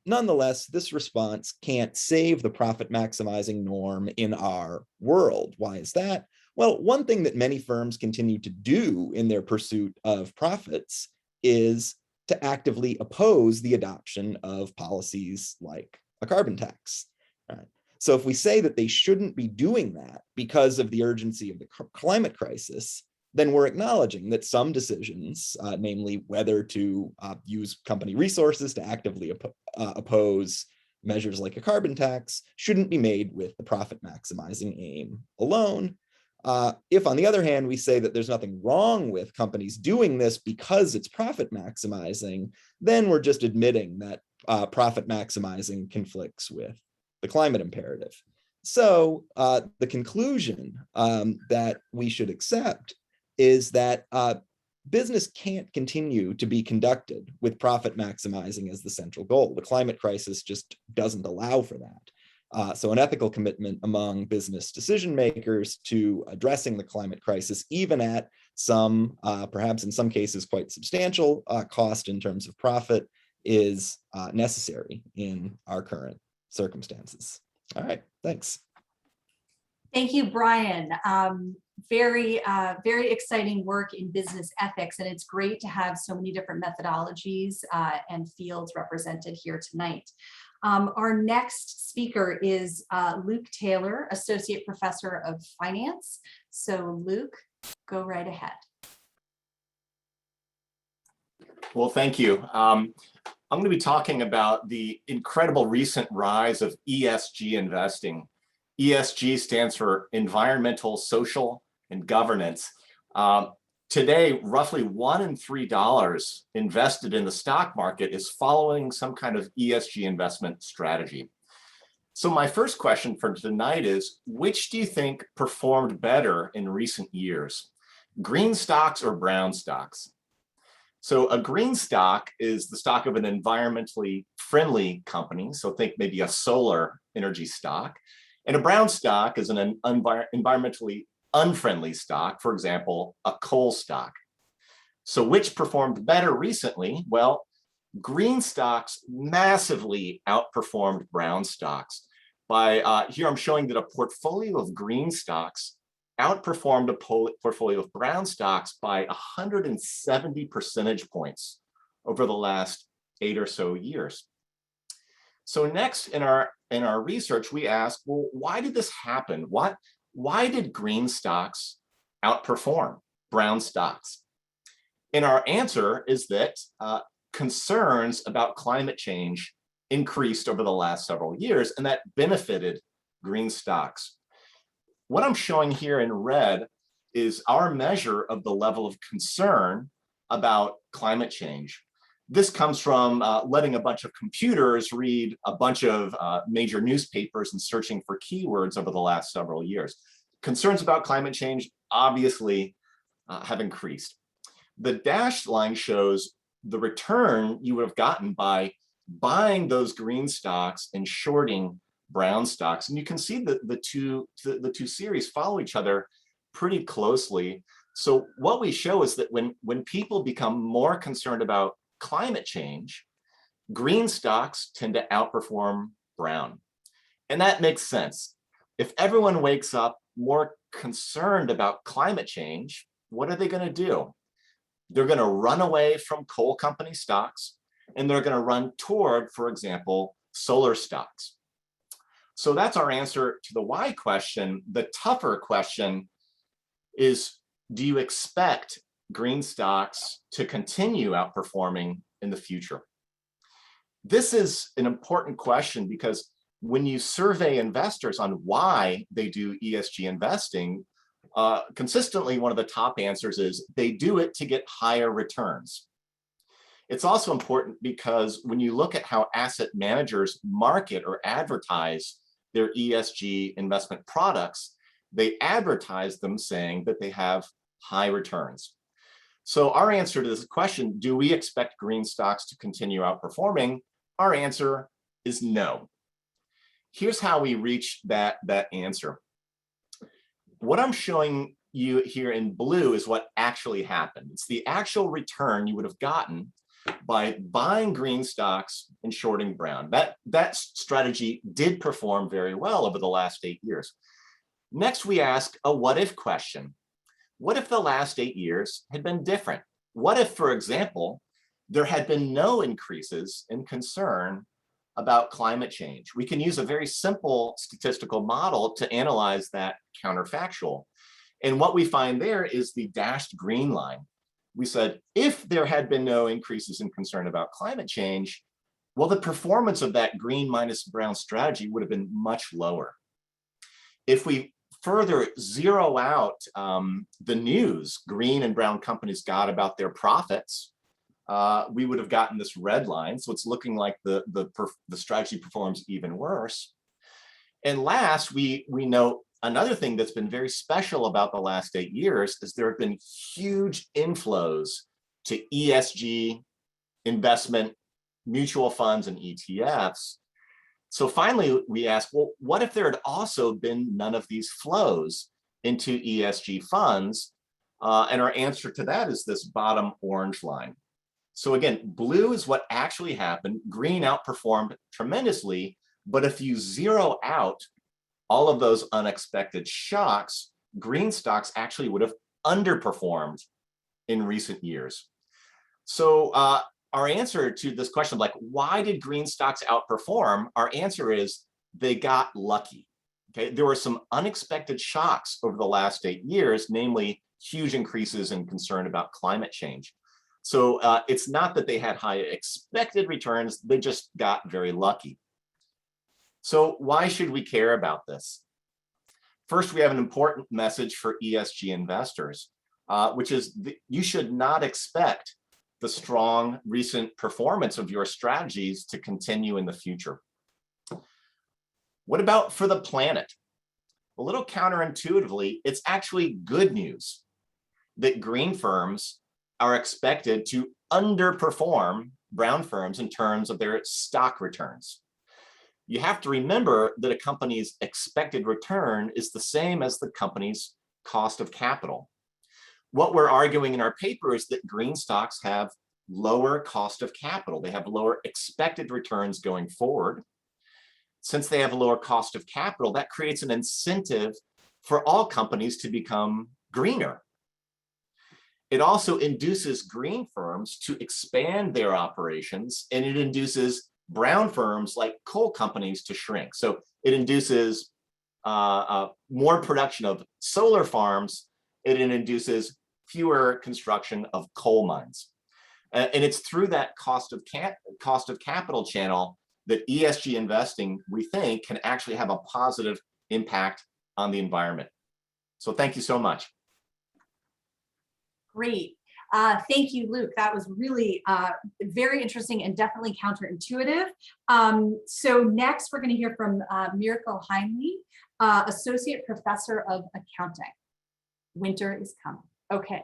H: Nonetheless, this response can't save the profit maximizing norm in our world. Why is that? Well, one thing that many firms continue to do in their pursuit of profits is to actively oppose the adoption of policies like a carbon tax. Right? So if we say that they shouldn't be doing that because of the urgency of the climate crisis, then we're acknowledging that some decisions, namely whether to use company resources to actively oppose measures like a carbon tax, shouldn't be made with the profit maximizing aim alone. If, on the other hand, we say that there's nothing wrong with companies doing this because it's profit maximizing, then we're just admitting that profit maximizing conflicts with the climate imperative. So the conclusion that we should accept is that business can't continue to be conducted with profit maximizing as the central goal. The climate crisis just doesn't allow for that. So an ethical commitment among business decision makers to addressing the climate crisis, even at some, perhaps in some cases, quite substantial cost in terms of profit, is necessary in our current circumstances. All right, thanks.
A: Thank you, Brian. Very exciting work in business ethics, and it's great to have so many different methodologies and fields represented here tonight. Our next speaker is Luke Taylor, Associate Professor of Finance. So Luke, go right ahead.
I: Well, thank you. I'm going to be talking about the incredible recent rise of ESG investing. ESG stands for environmental, social, and governance. Today, roughly $1 in $3 invested in the stock market is following some kind of ESG investment strategy. So my first question for tonight is, which do you think performed better in recent years? Green stocks or brown stocks? So a green stock is the stock of an environmentally friendly company. So think maybe a solar energy stock. And a brown stock is an environmentally unfriendly stock, for example, a coal stock. So which performed better recently? Well, green stocks massively outperformed brown stocks. Here I'm showing that a portfolio of green stocks outperformed a portfolio of brown stocks by 170 percentage points over the last 8 or so years. So next in our research, we asked, well, why did this happen? Why did green stocks outperform brown stocks? And our answer is that concerns about climate change increased over the last several years, and that benefited green stocks. What I'm showing here in red is our measure of the level of concern about climate change. This comes from letting a bunch of computers read a bunch of major newspapers and searching for keywords over the last several years. Concerns about climate change obviously have increased. The dashed line shows the return you would have gotten by buying those green stocks and shorting brown stocks. And you can see that the two series follow each other pretty closely. So what we show is that when people become more concerned about climate change, green stocks tend to outperform brown. And that makes sense. If everyone wakes up more concerned about climate change, what are they going to do? They're going to run away from coal company stocks, and they're going to run toward, for example, solar stocks. So that's our answer to the why question. The tougher question is, do you expect green stocks to continue outperforming in the future? This is an important question because when you survey investors on why they do ESG investing, consistently one of the top answers is they do it to get higher returns. It's also important because when you look at how asset managers market or advertise their ESG investment products, they advertise them saying that they have high returns. So our answer to this question, do we expect green stocks to continue outperforming? Our answer is no. Here's how we reach that answer. What I'm showing you here in blue is what actually happened. It's the actual return you would have gotten by buying green stocks and shorting brown. That strategy did perform very well over the last 8 years. Next, we ask a what if question. What if the last 8 years had been different? What if, for example, there had been no increases in concern about climate change? We can use a very simple statistical model to analyze that counterfactual. And what we find there is the dashed green line. We said, if there had been no increases in concern about climate change, well, the performance of that green minus brown strategy would have been much lower. If we further zero out the news green and brown companies got about their profits, we would have gotten this red line. So it's looking like the strategy performs even worse. And last, we note another thing that's been very special about the last 8 years is there have been huge inflows to ESG investment, mutual funds, and ETFs. So finally, we asked, well, what if there had also been none of these flows into ESG funds? And our answer to that is this bottom orange line. So again, blue is what actually happened. Green outperformed tremendously. But if you zero out all of those unexpected shocks, green stocks actually would have underperformed in recent years. So our answer to this question, like, why did green stocks outperform? Our answer is they got lucky. Okay, there were some unexpected shocks over the last 8 years, namely huge increases in concern about climate change. So it's not that they had high expected returns, they just got very lucky. So why should we care about this? First, we have an important message for ESG investors, which is you should not expect the strong recent performance of your strategies to continue in the future. What about for the planet? A little counterintuitively, it's actually good news that green firms are expected to underperform brown firms in terms of their stock returns. You have to remember that a company's expected return is the same as the company's cost of capital. What we're arguing in our paper is that green stocks have lower cost of capital. They have lower expected returns going forward. Since they have a lower cost of capital, that creates an incentive for all companies to become greener. It also induces green firms to expand their operations, and it induces brown firms like coal companies to shrink. So it induces more production of solar farms, and it induces fewer construction of coal mines. And it's through that cost of capital channel that ESG investing, we think, can actually have a positive impact on the environment. So thank you so much.
A: Great. Thank you, Luke. That was really very interesting and definitely counterintuitive. So next, we're going to hear from Mirko Heinle, Associate Professor of Accounting. Winter is coming. Okay.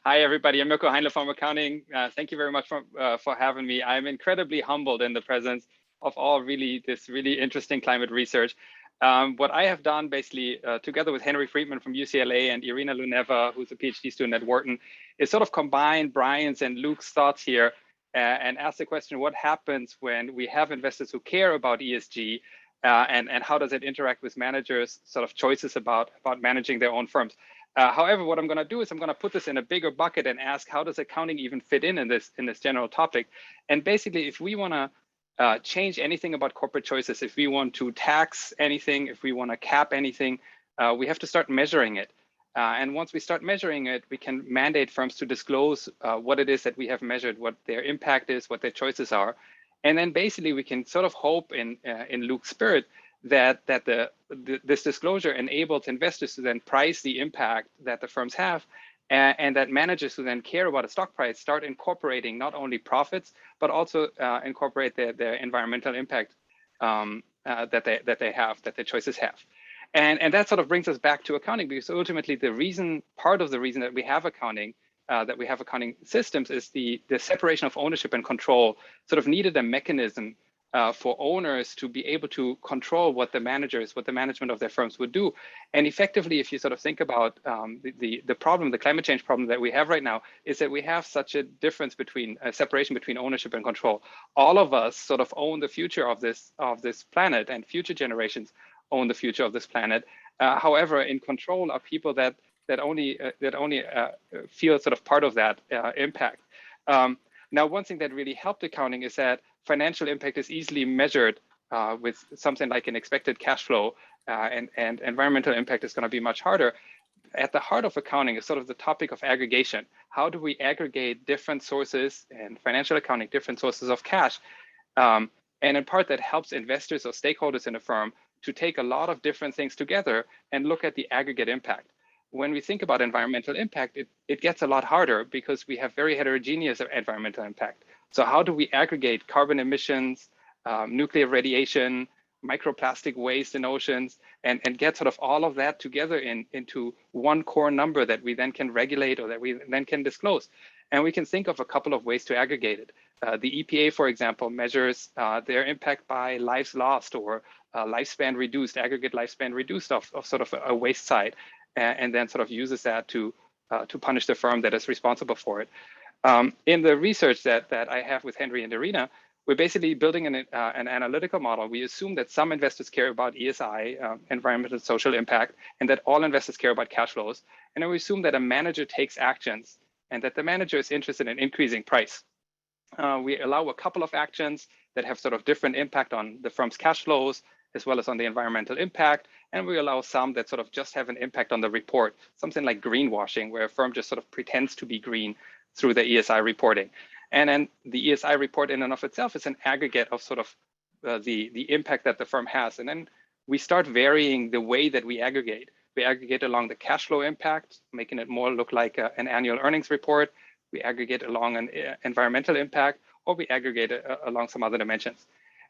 J: Hi, everybody. I'm Mirko Heinle from Accounting. Thank you very much for having me. I'm incredibly humbled in the presence all really this really interesting climate research. What I have done basically together with Henry Friedman from UCLA and Irina Luneva, who's a PhD student at Wharton, is sort of combine Brian's and Luke's thoughts here and ask the question, what happens when we have investors who care about ESG and how does it interact with managers' sort of choices about managing their own firms? However, what I'm going to do is I'm going to put this in a bigger bucket and ask, how does accounting even fit in this general topic? And basically, if we want to change anything about corporate choices, if we want to tax anything, if we want to cap anything, we have to start measuring it. And once we start measuring it, we can mandate firms to disclose what it is that we have measured, what their impact is, what their choices are. And then basically we can sort of hope in Luke's spirit that this disclosure enables investors to then price the impact that the firms have, and that managers who then care about a stock price start incorporating not only profits, but also incorporate their environmental impact that their choices have. And that sort of brings us back to accounting, because ultimately part of the reason that we have accounting, that we have accounting systems is the separation of ownership and control sort of needed a mechanism for owners to be able to control what the management of their firms would do. And effectively, if you sort of think about the climate change problem that we have right now, is that we have such a difference between a separation between ownership and control. All of us sort of own the future of this planet, and future generations own the future of this planet. However, in control are people that only feel sort of part of that impact. Now, one thing that really helped accounting is that financial impact is easily measured with something like an expected cash flow, and environmental impact is going to be much harder. At the heart of accounting is sort of the topic of aggregation. How do we aggregate different sources, and financial accounting, different sources of cash? And in part, that helps investors or stakeholders in a firm to take a lot of different things together and look at the aggregate impact. When we think about environmental impact, it gets a lot harder because we have very heterogeneous environmental impact. So how do we aggregate carbon emissions, nuclear radiation, microplastic waste in oceans, and get sort of all of that together into one core number that we then can regulate or that we then can disclose? And we can think of a couple of ways to aggregate it. The EPA, for example, measures their impact by lives lost or lifespan reduced, aggregate lifespan reduced of sort of a waste site, and then sort of uses that to punish the firm that is responsible for it. In the research that I have with Henry and Irina, we're basically building an analytical model. We assume that some investors care about ESI, environmental social impact, and that all investors care about cash flows. And then we assume that a manager takes actions and that the manager is interested in increasing price. We allow a couple of actions that have sort of different impact on the firm's cash flows, as well as on the environmental impact. And we allow some that sort of just have an impact on the report, something like greenwashing, where a firm just sort of pretends to be green through the ESI reporting. And then the ESI report in and of itself is an aggregate of sort of the impact that the firm has. And then we start varying the way that we aggregate. We aggregate along the cash flow impact, making it more look like an annual earnings report. We aggregate along an environmental impact, or we aggregate along some other dimensions.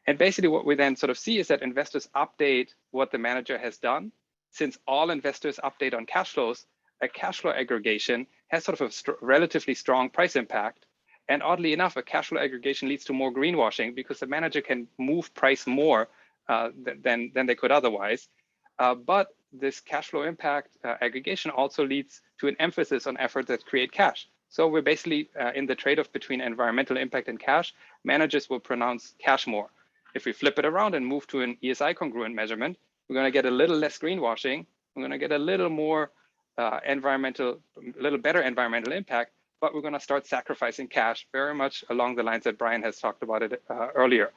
J: And basically what we then sort of see is that investors update what the manager has done. Since all investors update on cash flows, a cash flow aggregation has sort of a relatively strong price impact. And oddly enough, a cash flow aggregation leads to more greenwashing because the manager can move price more than they could otherwise. But this cash flow impact aggregation also leads to an emphasis on efforts that create cash. So we're basically in the trade-off between environmental impact and cash. Managers will pronounce cash more. If we flip it around and move to an ESI congruent measurement, we're going to get a little less greenwashing. We're going to get a little more better environmental impact, but we're going to start sacrificing cash, very much along the lines that Brian has talked about it earlier.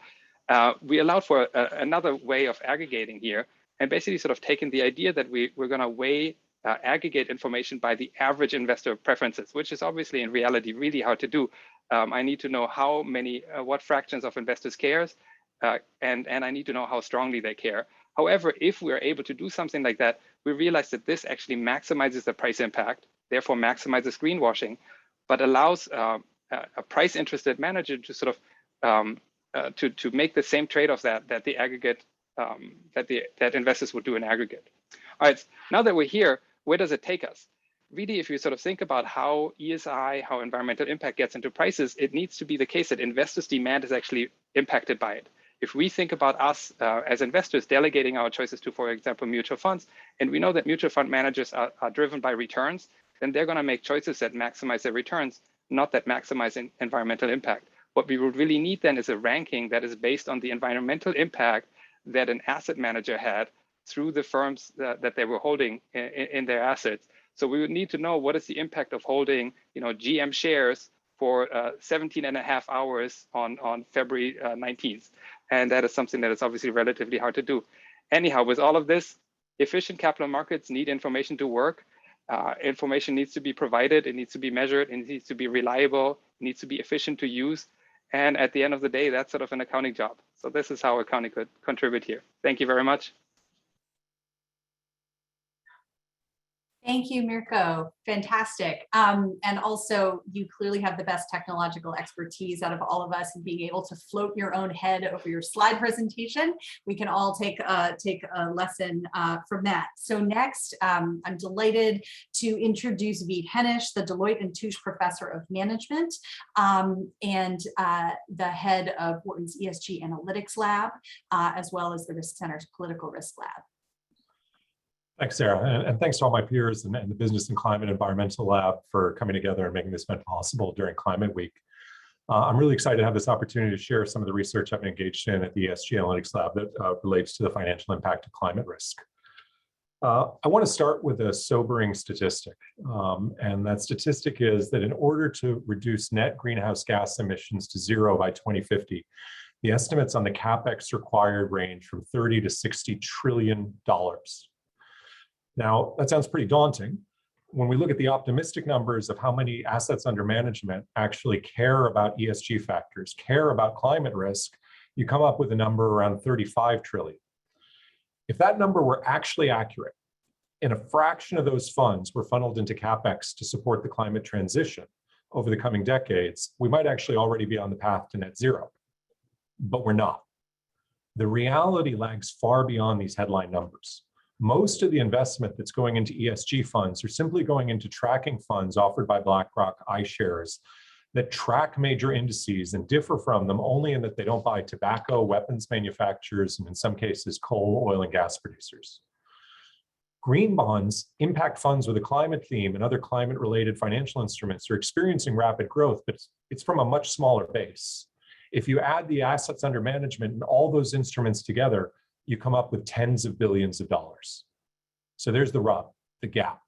J: We allowed for another way of aggregating here, and basically sort of taking the idea that we're going to aggregate information by the average investor preferences, which is obviously in reality really hard to do. I need to know what fractions of investors cares, and I need to know how strongly they care. However, if we're able to do something like that, we realize that this actually maximizes the price impact, therefore maximizes greenwashing, but allows a price-interested manager to sort of to make the same trade-off that the aggregate that investors would do in aggregate. All right, now that we're here, where does it take us? Really, if you sort of think about how ESI, how environmental impact gets into prices, it needs to be the case that investors' demand is actually impacted by it. If we think about us as investors delegating our choices to, for example, mutual funds, and we know that mutual fund managers are driven by returns, then they're going to make choices that maximize their returns, not that maximize environmental impact. What we would really need then is a ranking that is based on the environmental impact that an asset manager had through the firms that they were holding in their assets. So we would need to know what is the impact of holding, GM shares for 17 and a half hours on February 19th. And that is something that is obviously relatively hard to do. Anyhow, with all of this, efficient capital markets need information to work. Information needs to be provided, it needs to be measured, it needs to be reliable, it needs to be efficient to use. And at the end of the day, that's sort of an accounting job. So this is how accounting could contribute here. Thank you very much.
A: Thank you, Mirko. Fantastic. And also, you clearly have the best technological expertise out of all of us in being able to float your own head over your slide presentation. We can all take a lesson from that. So next, I'm delighted to introduce Henisz, the Deloitte and Touche Professor of Management and the head of Wharton's ESG Analytics Lab, as well as the Risk Center's Political Risk Lab.
K: Thanks, Sarah, and thanks to all my peers and the Business and Climate Environmental Lab for coming together and making this event possible during Climate Week. I'm really excited to have this opportunity to share some of the research I've been engaged in at the ESG Analytics Lab that relates to the financial impact of climate risk. I want to start with a sobering statistic, and that statistic is that in order to reduce net greenhouse gas emissions to zero by 2050, the estimates on the CapEx required range from $30 to $60 trillion. Now, that sounds pretty daunting. When we look at the optimistic numbers of how many assets under management actually care about ESG factors, care about climate risk, you come up with a number around 35 trillion. If that number were actually accurate, and a fraction of those funds were funneled into CapEx to support the climate transition over the coming decades, we might actually already be on the path to net zero, but we're not. The reality lags far beyond these headline numbers. Most of the investment that's going into ESG funds are simply going into tracking funds offered by BlackRock iShares that track major indices and differ from them only in that they don't buy tobacco, weapons manufacturers, and in some cases, coal, oil, and gas producers. Green bonds, impact funds with a climate theme, and other climate-related financial instruments are experiencing rapid growth, but it's from a much smaller base. If you add the assets under management and all those instruments together, you come up with tens of billions of dollars. So there's the rub, the gap,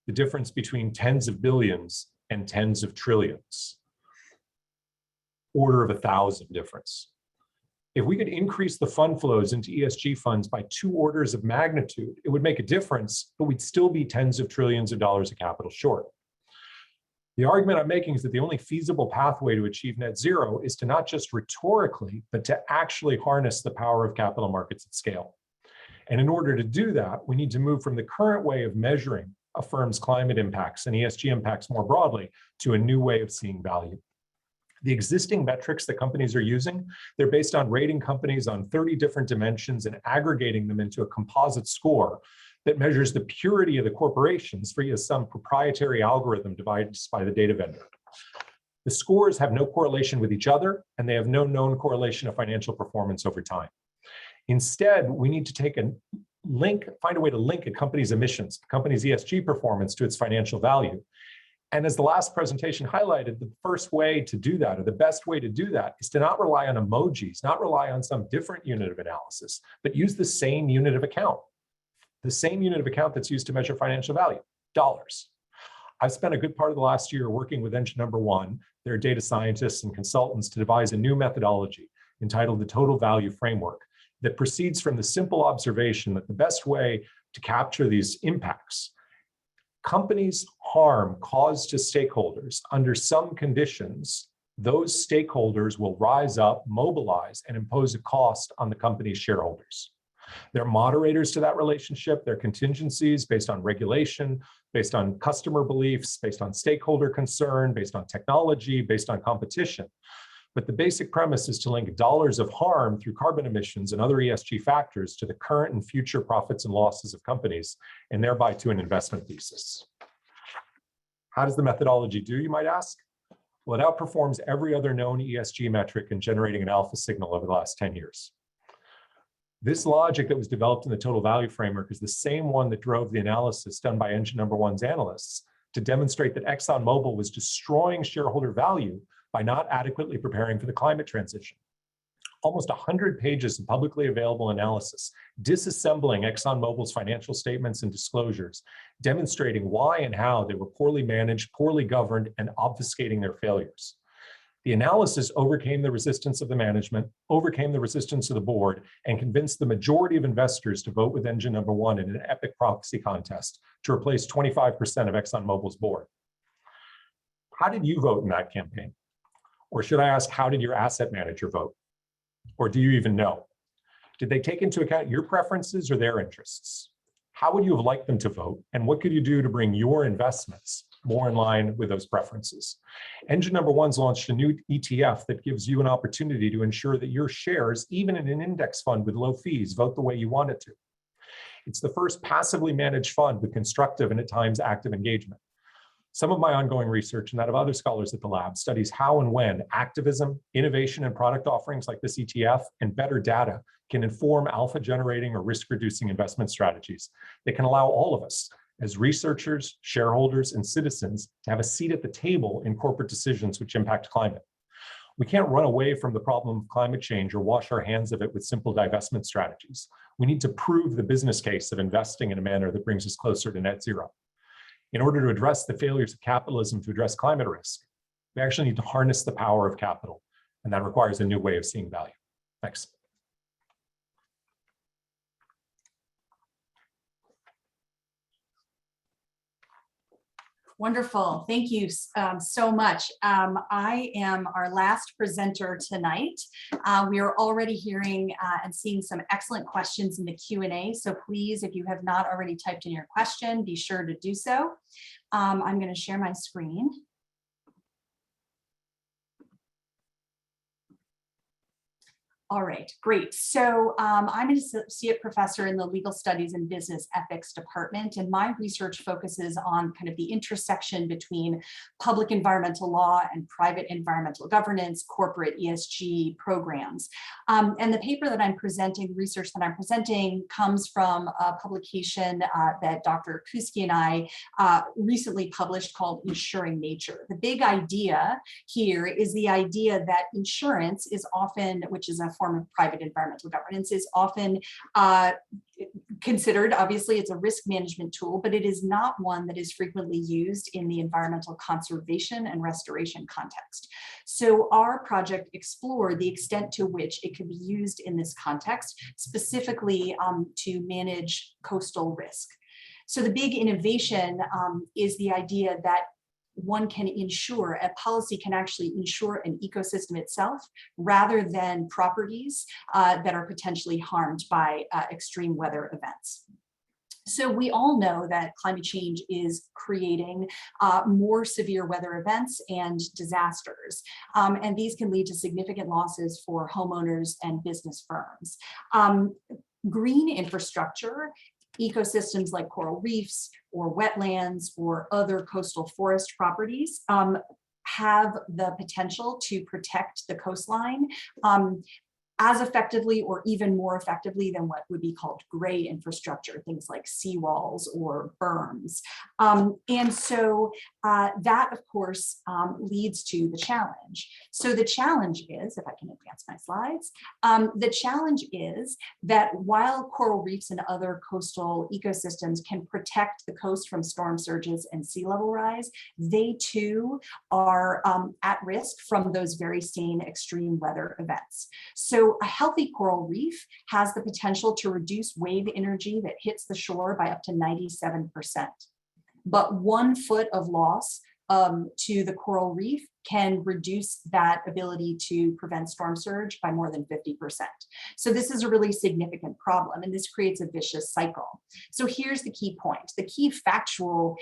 K: the difference between tens of billions and tens of trillions. Order of 1,000 difference. If we could increase the fund flows into ESG funds by 2 orders of magnitude, it would make a difference, but we'd still be tens of trillions of dollars of capital short. The argument I'm making is that the only feasible pathway to achieve net zero is to not just rhetorically, but to actually harness the power of capital markets at scale. And in order to do that, we need to move from the current way of measuring a firm's climate impacts and ESG impacts more broadly to a new way of seeing value. The existing metrics that companies are using, they're based on rating companies on 30 different dimensions and aggregating them into a composite score that measures the purity of the corporations via some proprietary algorithm devised by the data vendor. The scores have no correlation with each other, and they have no known correlation of financial performance over time. Instead, we need to take a link, find a way to link a company's emissions, the company's ESG performance to its financial value. And as the last presentation highlighted, the first way to do that, or the best way to do that, is to not rely on emojis, not rely on some different unit of analysis, but use the same unit of account. The same unit of account that's used to measure financial value, dollars. I've spent a good part of the last year working with Engine Number One, their data scientists and consultants, to devise a new methodology entitled the Total Value Framework that proceeds from the simple observation that the best way to capture these impacts, companies' harm caused to stakeholders under some conditions, those stakeholders will rise up, mobilize, and impose a cost on the company's shareholders. They're moderators to that relationship. They're contingencies based on regulation, based on customer beliefs, based on stakeholder concern, based on technology, based on competition. But the basic premise is to link dollars of harm through carbon emissions and other ESG factors to the current and future profits and losses of companies, and thereby to an investment thesis. How does the methodology do, you might ask? Well, it outperforms every other known ESG metric in generating an alpha signal over the last 10 years. This logic that was developed in the total value framework is the same one that drove the analysis done by Engine No. 1's analysts to demonstrate that ExxonMobil was destroying shareholder value by not adequately preparing for the climate transition. Almost 100 pages of publicly available analysis disassembling ExxonMobil's financial statements and disclosures, demonstrating why and how they were poorly managed, poorly governed, and obfuscating their failures. The analysis overcame the resistance of the management, overcame the resistance of the board, and convinced the majority of investors to vote with Engine No. 1 in an epic proxy contest to replace 25% of ExxonMobil's board. How did you vote in that campaign? Or should I ask, how did your asset manager vote? Or do you even know? Did they take into account your preferences or their interests? How would you have liked them to vote? And what could you do to bring your investments more in line with those preferences? Engine No. 1's launched a new ETF that gives you an opportunity to ensure that your shares, even in an index fund with low fees, vote the way you want it to. It's the first passively managed fund with constructive and at times active engagement. Some of my ongoing research and that of other scholars at the lab studies how and when activism, innovation, and product offerings like this ETF and better data can inform alpha generating or risk reducing investment strategies that can allow all of us as researchers, shareholders, and citizens to have a seat at the table in corporate decisions which impact climate. We can't run away from the problem of climate change or wash our hands of it with simple divestment strategies. We need to prove the business case of investing in a manner that brings us closer to net zero. In order to address the failures of capitalism to address climate risk, we actually need to harness the power of capital, and that requires a new way of seeing value. Thanks.
A: Wonderful. Thank you so much. I am our last presenter tonight. We are already hearing and seeing some excellent questions in the Q&A. So please, if you have not already typed in your question, be sure to do so. I'm going to share my screen. All right, great. So I'm an associate professor in the Legal Studies and Business Ethics Department, and my research focuses on kind of the intersection between public environmental law and private environmental governance, corporate ESG programs. And the paper that I'm presenting, research that I'm presenting, comes from a publication that Dr. Kuski and I recently published called Insuring Nature. The big idea here is the idea that insurance is often, which is a form of private environmental governance, is often considered, obviously it's a risk management tool, but it is not one that is frequently used in the environmental conservation and restoration context. So our project explored the extent to which it could be used in this context, specifically to manage coastal risk. So the big innovation is the idea that one can insure, a policy can actually insure an ecosystem itself rather than properties that are potentially harmed by extreme weather events. So we all know that climate change is creating more severe weather events and disasters. And these can lead to significant losses for homeowners and business firms. Green infrastructure, ecosystems like coral reefs or wetlands or other coastal forest properties have the potential to protect the coastline as effectively or even more effectively than what would be called gray infrastructure, things like seawalls or berms. And so that, of course, leads to the challenge. So the challenge is, if I can advance my slides, the challenge is that while coral reefs and other coastal ecosystems can protect the coast from storm surges and sea level rise, they too are at risk from those very same extreme weather events. So a healthy coral reef has the potential to reduce wave energy that hits the shore by up to 97%. But 1 foot of loss to the coral reef can reduce that ability to prevent storm surge by more than 50%. So this is a really significant problem, and this creates a vicious cycle. So here's the key point. The key factual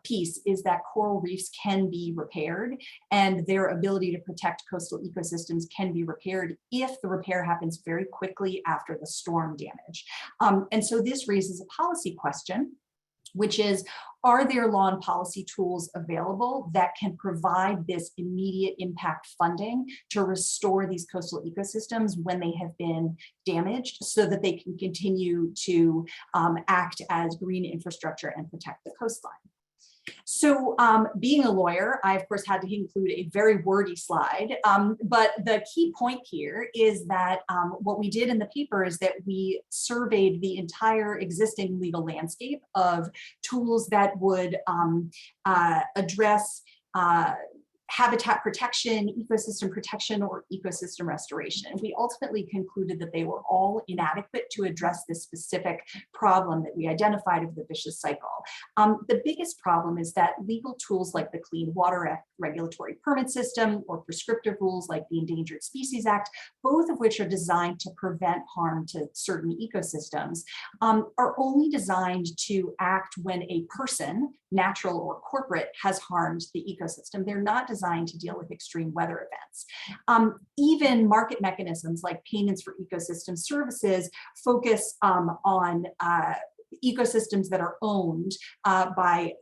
A: piece is that coral reefs can be repaired, and their ability to protect coastal ecosystems can be repaired if the repair happens very quickly after the storm damage. And so this raises a policy question, which is, are there law and policy tools available that can provide this immediate impact funding to restore these coastal ecosystems when they have been damaged so that they can continue to act as green infrastructure and protect the coastline? So being a lawyer, I of course had to include a very wordy slide, but the key point here is that what we did in the paper is that we surveyed the entire existing legal landscape of tools that would address habitat protection, ecosystem protection, or ecosystem restoration. We ultimately concluded that they were all inadequate to address this specific problem that we identified of the vicious cycle. The biggest problem is that legal tools like the Clean Water Act regulatory permit system or prescriptive rules like the Endangered Species Act, both of which are designed to prevent harm to certain ecosystems, are only designed to act when a person, natural or corporate, has harmed the ecosystem. They're not designed to deal with extreme weather events. Even market mechanisms like payments for ecosystem services focus on ecosystems that are owned by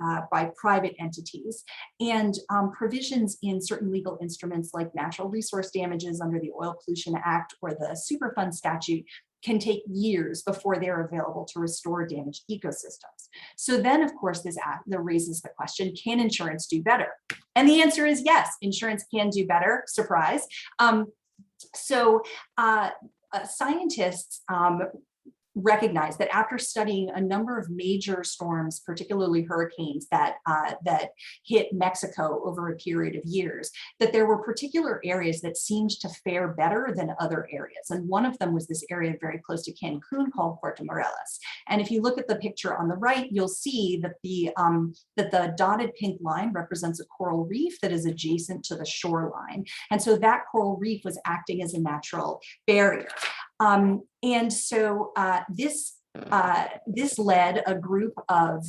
A: private entities, and provisions in certain legal instruments like natural resource damages under the Oil Pollution Act or the Superfund statute can take years before they're available to restore damaged ecosystems. So then, of course, this raises the question, can insurance do better? And the answer is yes, insurance can do better, surprise. Scientists recognize that after studying a number of major storms, particularly hurricanes that hit Mexico over a period of years, that there were particular areas that seemed to fare better than other areas. And one of them was this area very close to Cancun called Puerto Morelos. And if you look at the picture on the right, you'll see that the dotted pink line represents a coral reef that is adjacent to the shoreline. And so that coral reef was acting as a natural barrier. And so this led a group of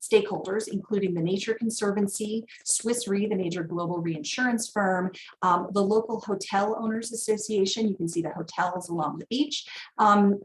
A: stakeholders, including the Nature Conservancy, Swiss Re, the major global reinsurance firm, the local hotel owners association, you can see the hotels along the beach,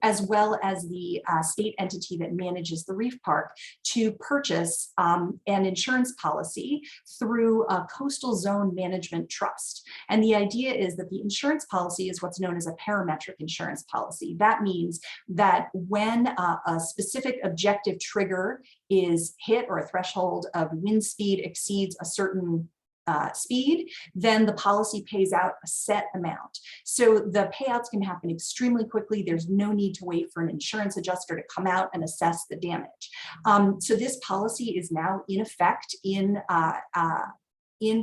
A: as well as the state entity that manages the reef park, to purchase an insurance policy through a coastal zone management trust. And the idea is that the insurance policy is what's known as a parametric insurance policy. That means that when a specific objective trigger is hit or a threshold of wind speed exceeds a certain speed, then the policy pays out a set amount. So the payouts can happen extremely quickly. There's no need to wait for an insurance adjuster to come out and assess the damage. So this policy is now in effect in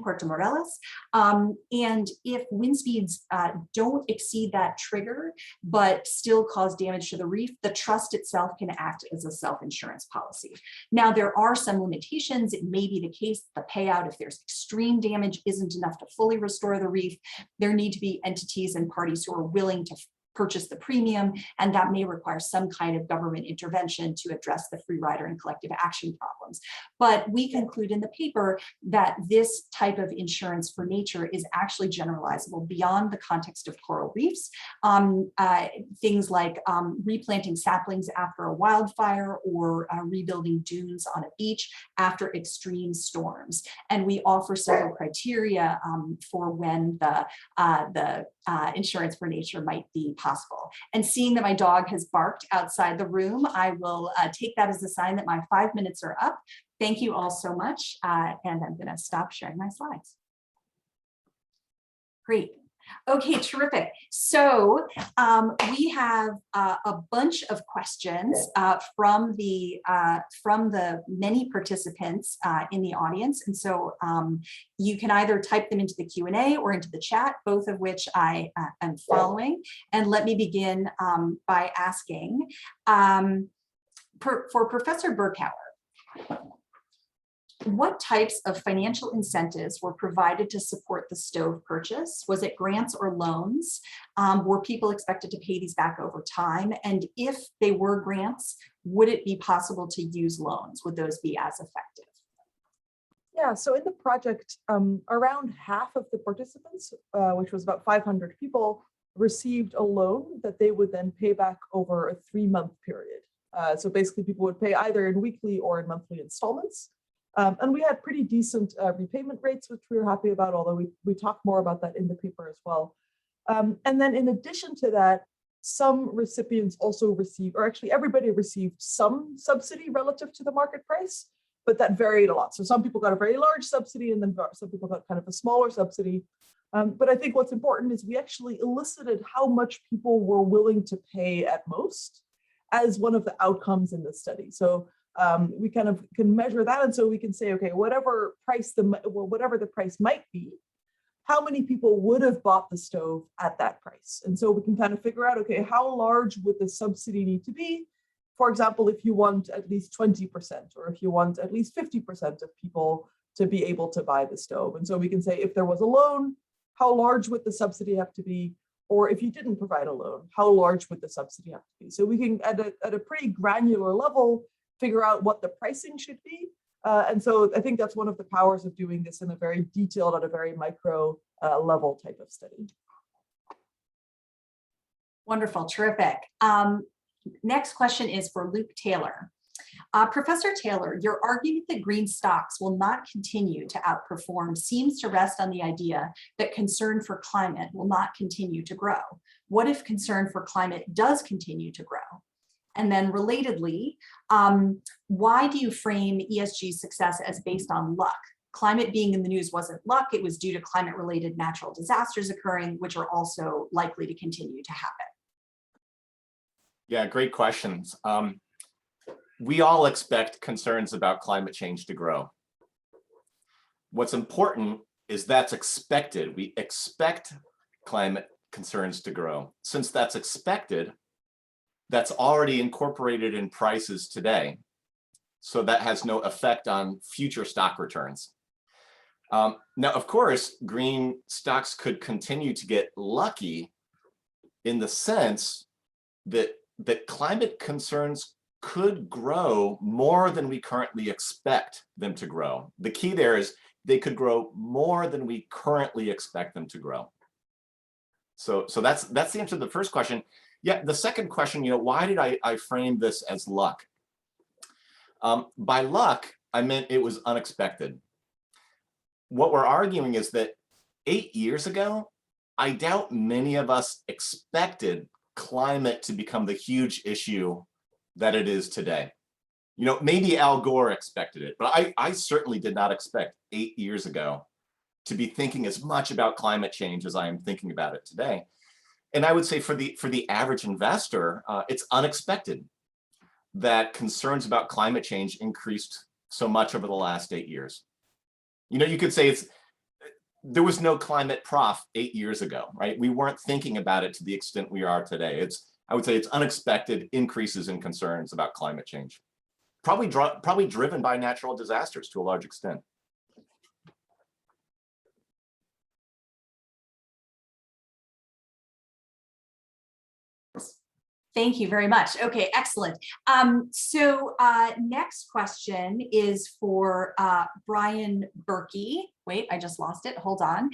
A: Puerto Morelos. And if wind speeds don't exceed that trigger, but still cause damage to the reef, the trust itself can act as a self-insurance policy. Now, there are some limitations. It may be the case that the payout, if there's extreme damage, isn't enough to fully restore the reef. There need to be entities and parties who are willing to purchase the premium, and that may require some kind of government intervention to address the free rider and collective action problems. But we conclude in the paper that this type of insurance for nature is actually generalizable beyond the context of coral reefs. Things like replanting saplings after a wildfire or rebuilding dunes on a beach after extreme storms. And we offer several criteria for when the insurance for nature might be possible. And seeing that my dog has barked outside the room, I will take that as a sign that my 5 minutes are up. Thank you all so much. And I'm going to stop sharing my slides. Great. Okay, terrific. So we have a bunch of questions from the many participants in the audience, and so you can either type them into the Q&A or into the chat, both of which I am following. And let me begin by asking for Professor Burkhauer, what types of financial incentives were provided to support the stove purchase? Was it grants or loans? Were people expected to pay these back over time? And if they were grants, would it be possible to use loans? Would those be as effective?
F: Yeah, so in the project, around half of the participants, which was about 500 people, received a loan that they would then pay back over a 3-month period. So basically people would pay either in weekly or in monthly installments. And we had pretty decent repayment rates, which we were happy about, although we talk more about that in the paper as well. And then in addition to that, some recipients also received, or actually everybody received some subsidy relative to the market price, but that varied a lot. So some people got a very large subsidy and then some people got kind of a smaller subsidy. But I think what's important is we actually elicited how much people were willing to pay at most as one of the outcomes in this study. So we kind of can measure that. And so we can say, okay, whatever the price might be, how many people would have bought the stove at that price? And so we can kind of figure out, okay, how large would the subsidy need to be? For example, if you want at least 20%, or if you want at least 50% of people to be able to buy the stove. And so we can say, if there was a loan, how large would the subsidy have to be? Or if you didn't provide a loan, how large would the subsidy have to be? So we can, at a pretty granular level, figure out what the pricing should be. And so I think that's one of the powers of doing this in a very detailed, at a very micro level type of study.
A: Wonderful, terrific. Next question is for Luke Taylor. Professor Taylor, your argument that green stocks will not continue to outperform seems to rest on the idea that concern for climate will not continue to grow. What if concern for climate does continue to grow? And then relatedly, why do you frame ESG success as based on luck? Climate being in the news wasn't luck, it was due to climate-related natural disasters occurring, which are also likely to continue to happen.
I: Yeah, great questions. We all expect concerns about climate change to grow. What's important is that's expected. We expect climate concerns to grow. Since that's expected, that's already incorporated in prices today. So that has no effect on future stock returns. Now, of course, green stocks could continue to get lucky in the sense that climate concerns could grow more than we currently expect them to grow. The key there is they could grow more than we currently expect them to grow. So that's the answer to the first question. Yeah, the second question, why did I frame this as luck? By luck, I meant it was unexpected. What we're arguing is that 8 years ago, I doubt many of us expected climate to become the huge issue that it is today. Maybe Al Gore expected it, but I certainly did not expect 8 years ago to be thinking as much about climate change as I am thinking about it today. And I would say for the average investor, it's unexpected that concerns about climate change increased so much over the last 8 years. You could say there was no climate prof 8 years ago, right? We weren't thinking about it to the extent we are today. I would say it's unexpected increases in concerns about climate change, probably driven by natural disasters to a large extent.
A: Thank you very much. Okay, excellent. So next question is for Brian Berkey. Wait, I just lost it. Hold on.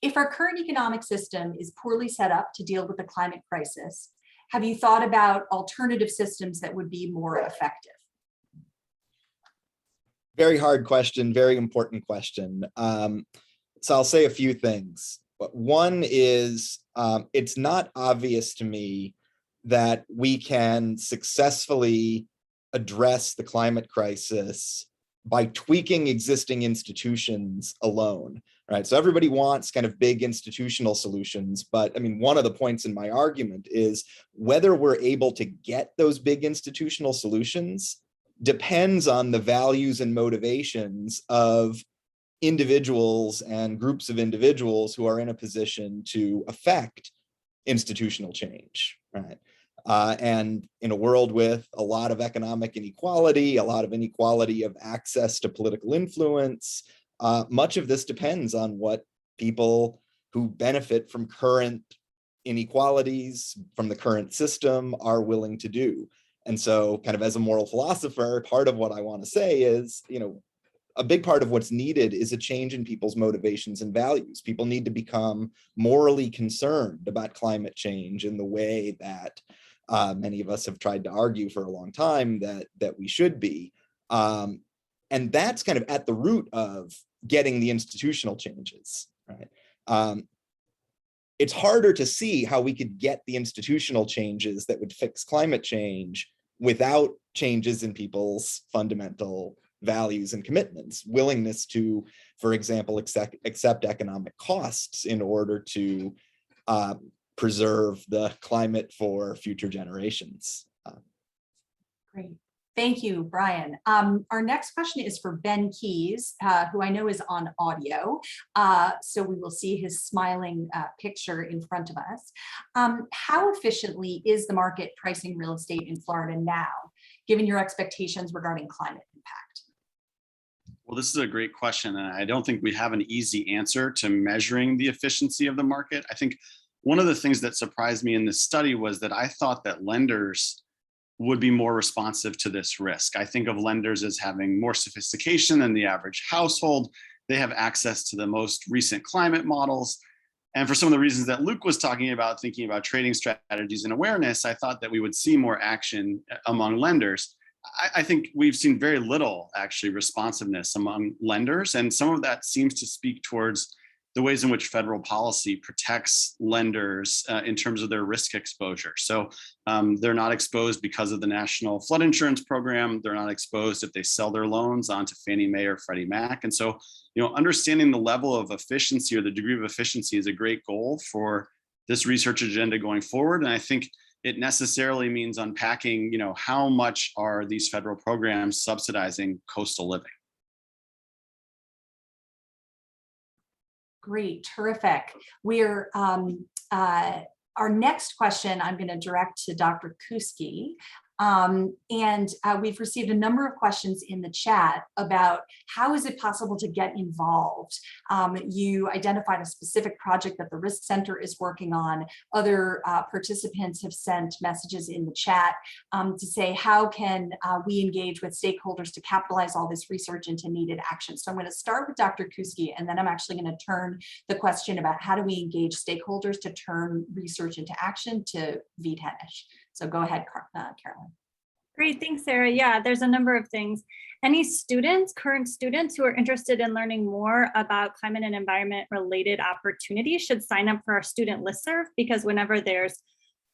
A: If our current economic system is poorly set up to deal with the climate crisis, have you thought about alternative systems that would be more effective?
H: Very hard question, very important question. So I'll say a few things. One is it's not obvious to me that we can successfully address the climate crisis by tweaking existing institutions alone, right? So everybody wants kind of big institutional solutions, but I mean, one of the points in my argument is whether we're able to get those big institutional solutions depends on the values and motivations of individuals and groups of individuals who are in a position to affect institutional change, right? And in a world with a lot of economic inequality, a lot of inequality of access to political influence, much of this depends on what people who benefit from current inequalities from the current system are willing to do. And so kind of as a moral philosopher, part of what I want to say is, a big part of what's needed is a change in people's motivations and values. People need to become morally concerned about climate change in the way that many of us have tried to argue for a long time that we should be. And that's kind of at the root of getting the institutional changes, right? It's harder to see how we could get the institutional changes that would fix climate change without changes in people's fundamental values and commitments, willingness to, for example, accept economic costs in order to preserve the climate for future generations.
A: Great. Thank you, Brian. Our next question is for Ben Keys, who I know is on audio. So we will see his smiling picture in front of us. How efficiently is the market pricing real estate in Florida now, given your expectations regarding climate impact?
G: Well, this is a great question, and I don't think we have an easy answer to measuring the efficiency of the market. I think one of the things that surprised me in this study was that I thought that lenders would be more responsive to this risk. I think of lenders as having more sophistication than the average household. They have access to the most recent climate models. And for some of the reasons that Luke was talking about, thinking about trading strategies and awareness, I thought that we would see more action among lenders. I think we've seen very little actually responsiveness among lenders. And some of that seems to speak towards the ways in which federal policy protects lenders in terms of their risk exposure. So they're not exposed because of the National Flood Insurance Program. They're not exposed if they sell their loans onto Fannie Mae or Freddie Mac. And so, understanding the level of efficiency or the degree of efficiency is a great goal for this research agenda going forward. And I think it necessarily means unpacking, how much are these federal programs subsidizing coastal living?
A: Great, terrific. We're our next question I'm going to direct to Dr. Kuski. We've received a number of questions in the chat about how is it possible to get involved. You identified a specific project that the Risk Center is working on. Other participants have sent messages in the chat to say, how can we engage with stakeholders to capitalize all this research into needed action? So I'm going to start with Dr. Kuski, and then I'm actually going to turn the question about how do we engage stakeholders to turn research into action to Henisz. So go ahead, Carolyn.
C: Great, thanks, Sarah. Yeah, there's a number of things. Any students, current students who are interested in learning more about climate and environment related opportunities should sign up for our student listserv, because whenever there's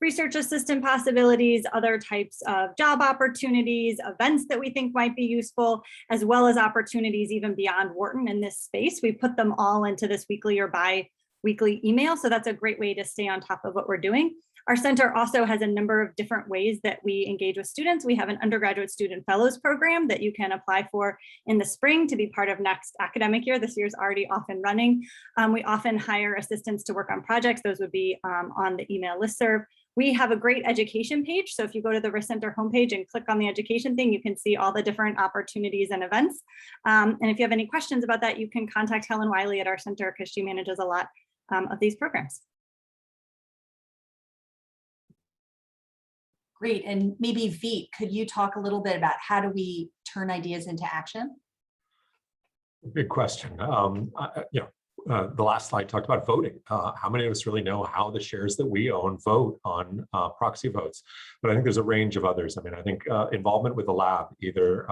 C: research assistant possibilities, other types of job opportunities, events that we think might be useful, as well as opportunities even beyond Wharton in this space, we put them all into this weekly or bi-weekly email. So that's a great way to stay on top of what we're doing. Our center also has a number of different ways that we engage with students. We have an undergraduate student fellows program that you can apply for in the spring to be part of next academic year. This year's already off and running. We often hire assistants to work on projects. Those would be on the email listserv. We have a great education page. So if you go to the Risk Center homepage and click on the education thing, you can see all the different opportunities and events. And if you have any questions about that, you can contact Helen Wiley at our center because she manages a lot of these programs.
A: Great, and maybe Veet, could you talk a little bit about how do we turn ideas into action?
K: Big question. The last slide talked about voting. How many of us really know how the shares that we own vote on proxy votes? But I think there's a range of others. I mean, I think involvement with the lab, either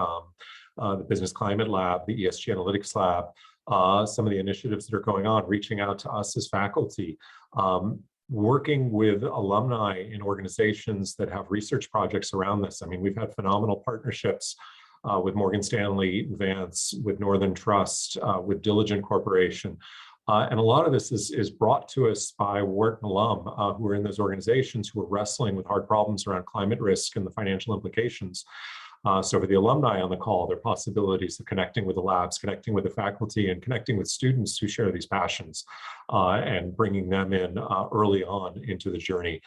K: the Business Climate Lab, the ESG Analytics Lab, some of the initiatives that are going on, reaching out to us as faculty, working with alumni in organizations that have research projects around this. I mean, we've had phenomenal partnerships with Morgan Stanley, Vance, with Northern Trust, with Diligent Corporation. And a lot of this is brought to us by Wharton alum who are in those organizations who are wrestling with hard problems around climate risk and the financial implications. So for the alumni on the call, there are possibilities of connecting with the labs, connecting with the faculty, and connecting with students who share these passions and bringing them in early on into the journey.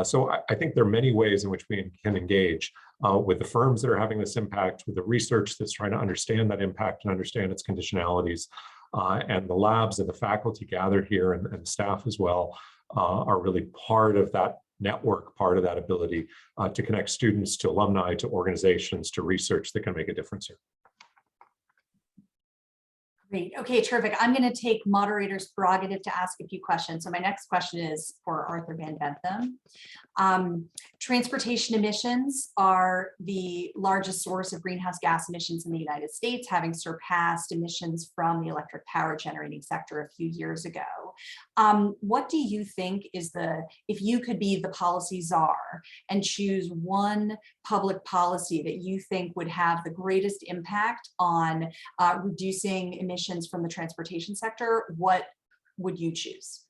K: So I think there are many ways in which we can engage with the firms that are having this impact, with the research that's trying to understand that impact and understand its conditionalities. And the labs and the faculty gathered here and staff as well are really part of that network, part of that ability to connect students to alumni, to organizations, to research that can make a difference here.
A: Great. Okay, terrific. I'm going to take moderator's prerogative to ask a few questions. So my next question is for Arthur Ben Bentham. Transportation emissions are the largest source of greenhouse gas emissions in the United States, having surpassed emissions from the electric power generating sector a few years ago. What do you think is if you could be the policy czar and choose one public policy that you think would have the greatest impact on reducing emissions from the transportation sector, what would you choose?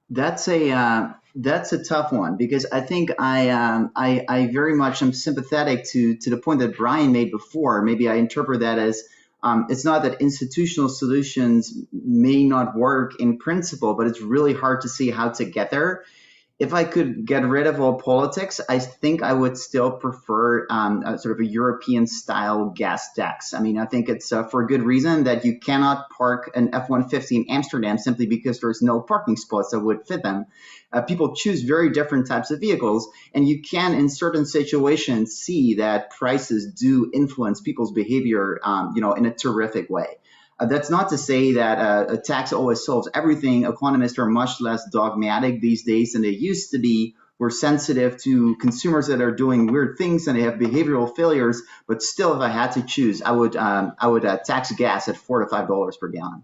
E: That's a tough one, because I think I very much am sympathetic to the point that Brian made before. Maybe I interpret that as it's not that institutional solutions may not work in principle, but it's really hard to see how to get there. If I could get rid of all politics, I think I would still prefer a sort of a European style gas tax. I mean, I think it's for a good reason that you cannot park an F-150 in Amsterdam simply because there's no parking spots that would fit them. People choose very different types of vehicles, and you can, in certain situations, see that prices do influence people's behavior, in a terrific way. That's not to say that a tax always solves everything. Economists are much less dogmatic these days than they used to be. We're sensitive to consumers that are doing weird things and they have behavioral failures. But still, if I had to choose, I would tax gas at $4 to $5 per gallon.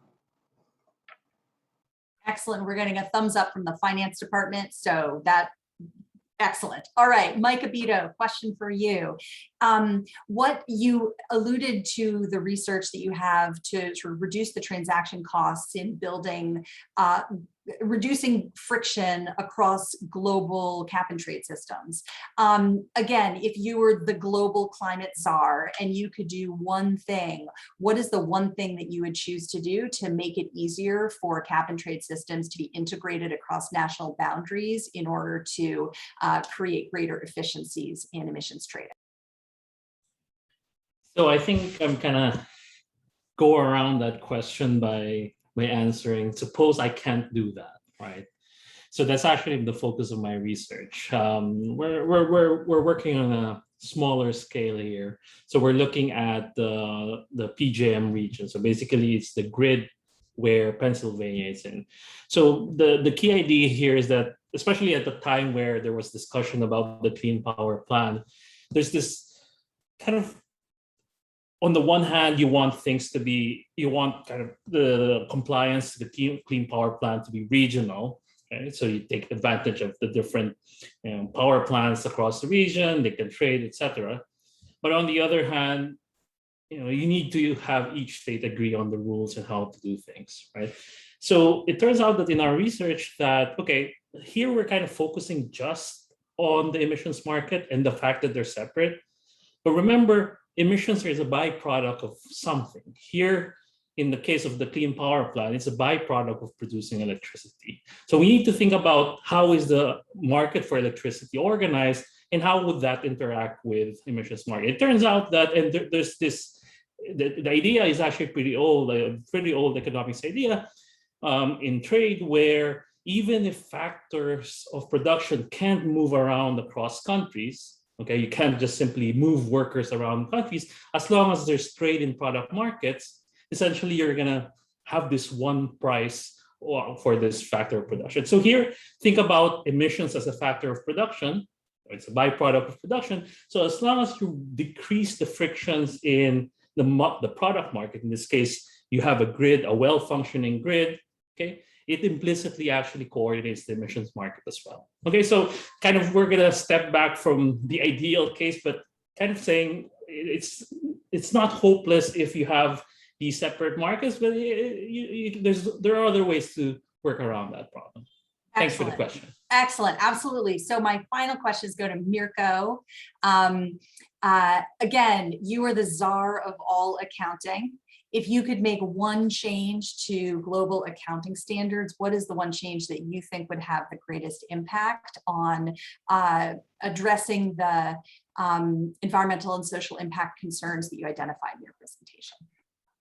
A: Excellent. We're getting a thumbs up from the finance department. So excellent. All right, Mike Abito, question for you. What you alluded to the research that you have to reduce the transaction costs in building, reducing friction across global cap and trade systems. Again, if you were the global climate czar and you could do one thing, what is the one thing that you would choose to do to make it easier for cap and trade systems to be integrated across national boundaries in order to create greater efficiencies in emissions trading?
D: So I think I'm gonna go around that question by answering, suppose I can't do that, right? So that's actually the focus of my research. We're working on a smaller scale here. So we're looking at the PJM region. So basically it's the grid where Pennsylvania is in. So the key idea here is that, especially at the time where there was discussion about the Clean Power Plan, there's this kind of, on the one hand, you want kind of the compliance to the Clean Power Plan to be regional. Okay? So you take advantage of the different power plants across the region, they can trade, etc. But on the other hand, you need to have each state agree on the rules and how to do things, right? So it turns out that in our research that, okay, here we're kind of focusing just on the emissions market and the fact that they're separate. But remember, emissions is a byproduct of something. Here, in the case of the Clean Power Plan, it's a byproduct of producing electricity. So we need to think about how is the market for electricity organized and how would that interact with emissions market. It turns out that, and there's this, the idea is actually pretty old economics idea in trade, where even if factors of production can't move around across countries, okay, you can't just simply move workers around countries, as long as there's trade in product markets, essentially you're gonna have this one price for this factor of production. So here, think about emissions as a factor of production. It's a byproduct of production. So as long as you decrease the frictions in the product market, in this case, you have a grid, a well-functioning grid, okay, it implicitly actually coordinates the emissions market as well. Okay, so kind of we're gonna step back from the ideal case, but kind of saying it's not hopeless if you have these separate markets, but there are other ways to work around that problem. Thanks for the question.
A: Excellent, absolutely. So my final questions go to Mirko. Again, you are the czar of all accounting. If you could make one change to global accounting standards, what is the one change that you think would have the greatest impact on addressing the environmental and social impact concerns that you identified in your presentation?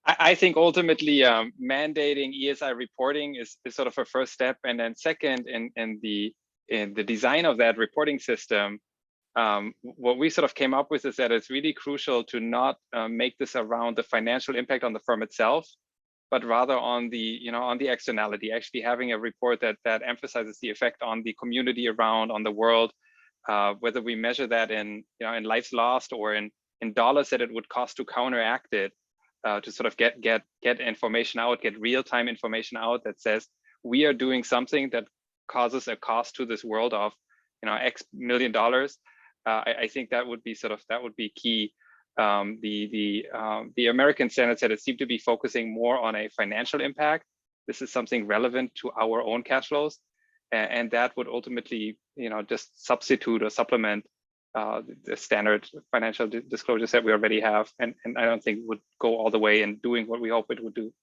J: I think ultimately mandating ESI reporting is sort of a first step, and then second, in the design of that reporting system, what we sort of came up with is that it's really crucial to not make this around the financial impact on the firm itself, but rather on the, on the externality, actually having a report that emphasizes the effect on the community around, on the world, whether we measure that in, in lives lost or in dollars that it would cost to counteract it, to sort of get information out, get real-time information out that says we are doing something that causes a cost to this world of, X $1 million. I think that would be key. The American Senate said it seemed to be focusing more on a financial impact. This is something relevant to our own cash flows, and that would ultimately, just substitute or supplement the standard financial disclosures that we already have, and I don't think would go all the way in doing what we hope it would do.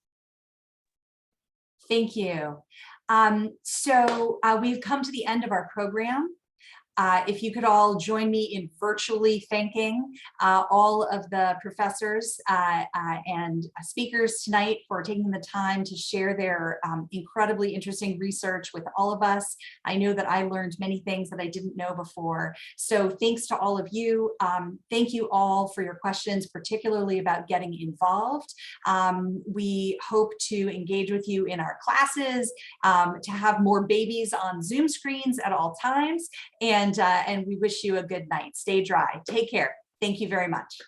A: Thank you. So we've come to the end of our program. If you could all join me in virtually thanking all of the professors and speakers tonight for taking the time to share their incredibly interesting research with all of us. I know that I learned many things that I didn't know before. So thanks to all of you. Thank you all for your questions, particularly about getting involved. We hope to engage with you in our classes, to have more babies on Zoom screens at all times. And we wish you a good night. Stay dry. Take care. Thank you very much.